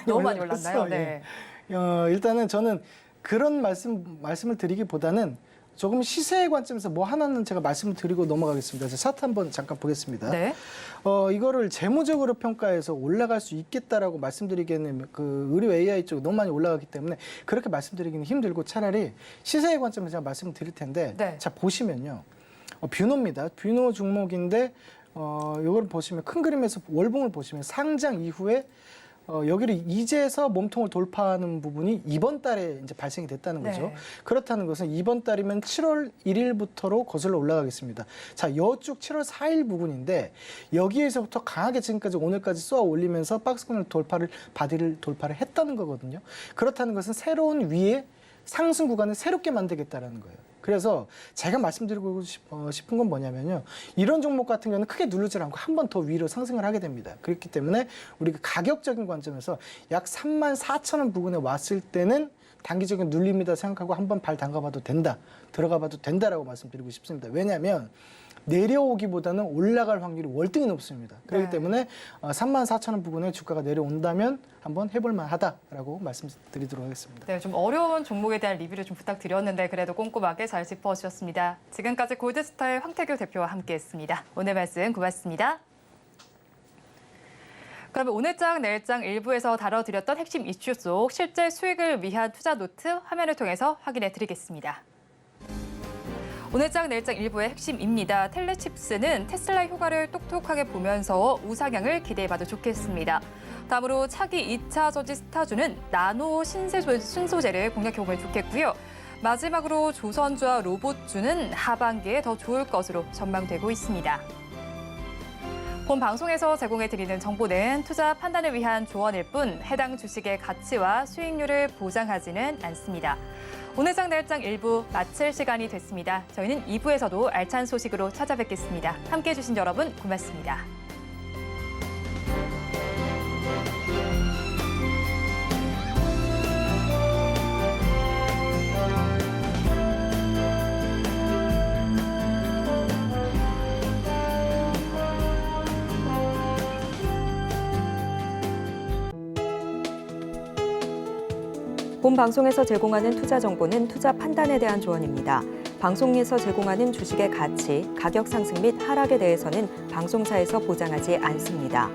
Speaker 6: 너무 많이
Speaker 2: 올랐나요?
Speaker 6: 올랐어요.
Speaker 2: 네.
Speaker 6: 예. 일단은 저는 그런 말씀을 드리기보다는 조금 시세의 관점에서 뭐 하나는 제가 말씀을 드리고 넘어가겠습니다. 차트 한번 잠깐 보겠습니다.
Speaker 2: 네.
Speaker 6: 이거를 재무적으로 평가해서 올라갈 수 있겠다라고 말씀드리기에는 그 의료 AI 쪽이 너무 많이 올라가기 때문에 그렇게 말씀드리기는 힘들고, 차라리 시세의 관점에서 제가 말씀을 드릴 텐데,
Speaker 2: 네.
Speaker 6: 자 보시면요, 뷰노입니다. 뷰노 종목인데 이걸 보시면 큰 그림에서 월봉을 보시면 상장 이후에 여기를 이제서 몸통을 돌파하는 부분이 이번 달에 이제 발생이 됐다는 거죠.
Speaker 2: 네.
Speaker 6: 그렇다는 것은 이번 달이면 7월 1일부터로 거슬러 올라가겠습니다. 자, 여쭉 7월 4일 부근인데 여기에서부터 강하게 지금까지 오늘까지 쏘아 올리면서 박스권을 돌파를 했다는 거거든요. 그렇다는 것은 새로운 위에 상승 구간을 새롭게 만들겠다라는 거예요. 그래서 제가 말씀드리고 싶은 건 뭐냐면요, 이런 종목 같은 경우는 크게 누르지 않고 한 번 더 위로 상승을 하게 됩니다. 그렇기 때문에 우리가 가격적인 관점에서 약 34,000원 부근에 왔을 때는 단기적인 눌림이다 생각하고 한번 발 담가봐도 된다, 들어가봐도 된다라고 말씀드리고 싶습니다. 왜냐하면 내려오기보다는 올라갈 확률이 월등히 높습니다. 그렇기
Speaker 2: 네.
Speaker 6: 때문에 34,000원 부근에 주가가 내려온다면 한번 해볼만 하다라고 말씀드리도록 하겠습니다.
Speaker 2: 네, 좀 어려운 종목에 대한 리뷰를 좀 부탁드렸는데 그래도 꼼꼼하게 잘 짚어주셨습니다. 지금까지 골드스타의 황태규 대표와 함께했습니다. 오늘 말씀 고맙습니다. 그러면 오늘장 내일장 일부에서 다뤄드렸던 핵심 이슈 속 실제 수익을 위한 투자 노트 화면을 통해서 확인해 드리겠습니다. 오늘장 내일장 일부의 핵심입니다. 텔레칩스는 테슬라 효과를 똑똑하게 보면서 우상향을 기대해봐도 좋겠습니다. 다음으로 차기 2차 전지 스타주는 나노 신소재를 공략해보면 좋겠고요. 마지막으로 조선주와 로봇주는 하반기에 더 좋을 것으로 전망되고 있습니다. 본 방송에서 제공해드리는 정보는 투자 판단을 위한 조언일 뿐 해당 주식의 가치와 수익률을 보장하지는 않습니다. 오늘장 내일장 1부 마칠 시간이 됐습니다. 저희는 2부에서도 알찬 소식으로 찾아뵙겠습니다. 함께해 주신 여러분 고맙습니다.
Speaker 1: 본 방송에서 제공하는 투자 정보는 투자 판단에 대한 조언입니다. 방송에서 제공하는 주식의 가치, 가격 상승 및 하락에 대해서는 방송사에서 보장하지 않습니다.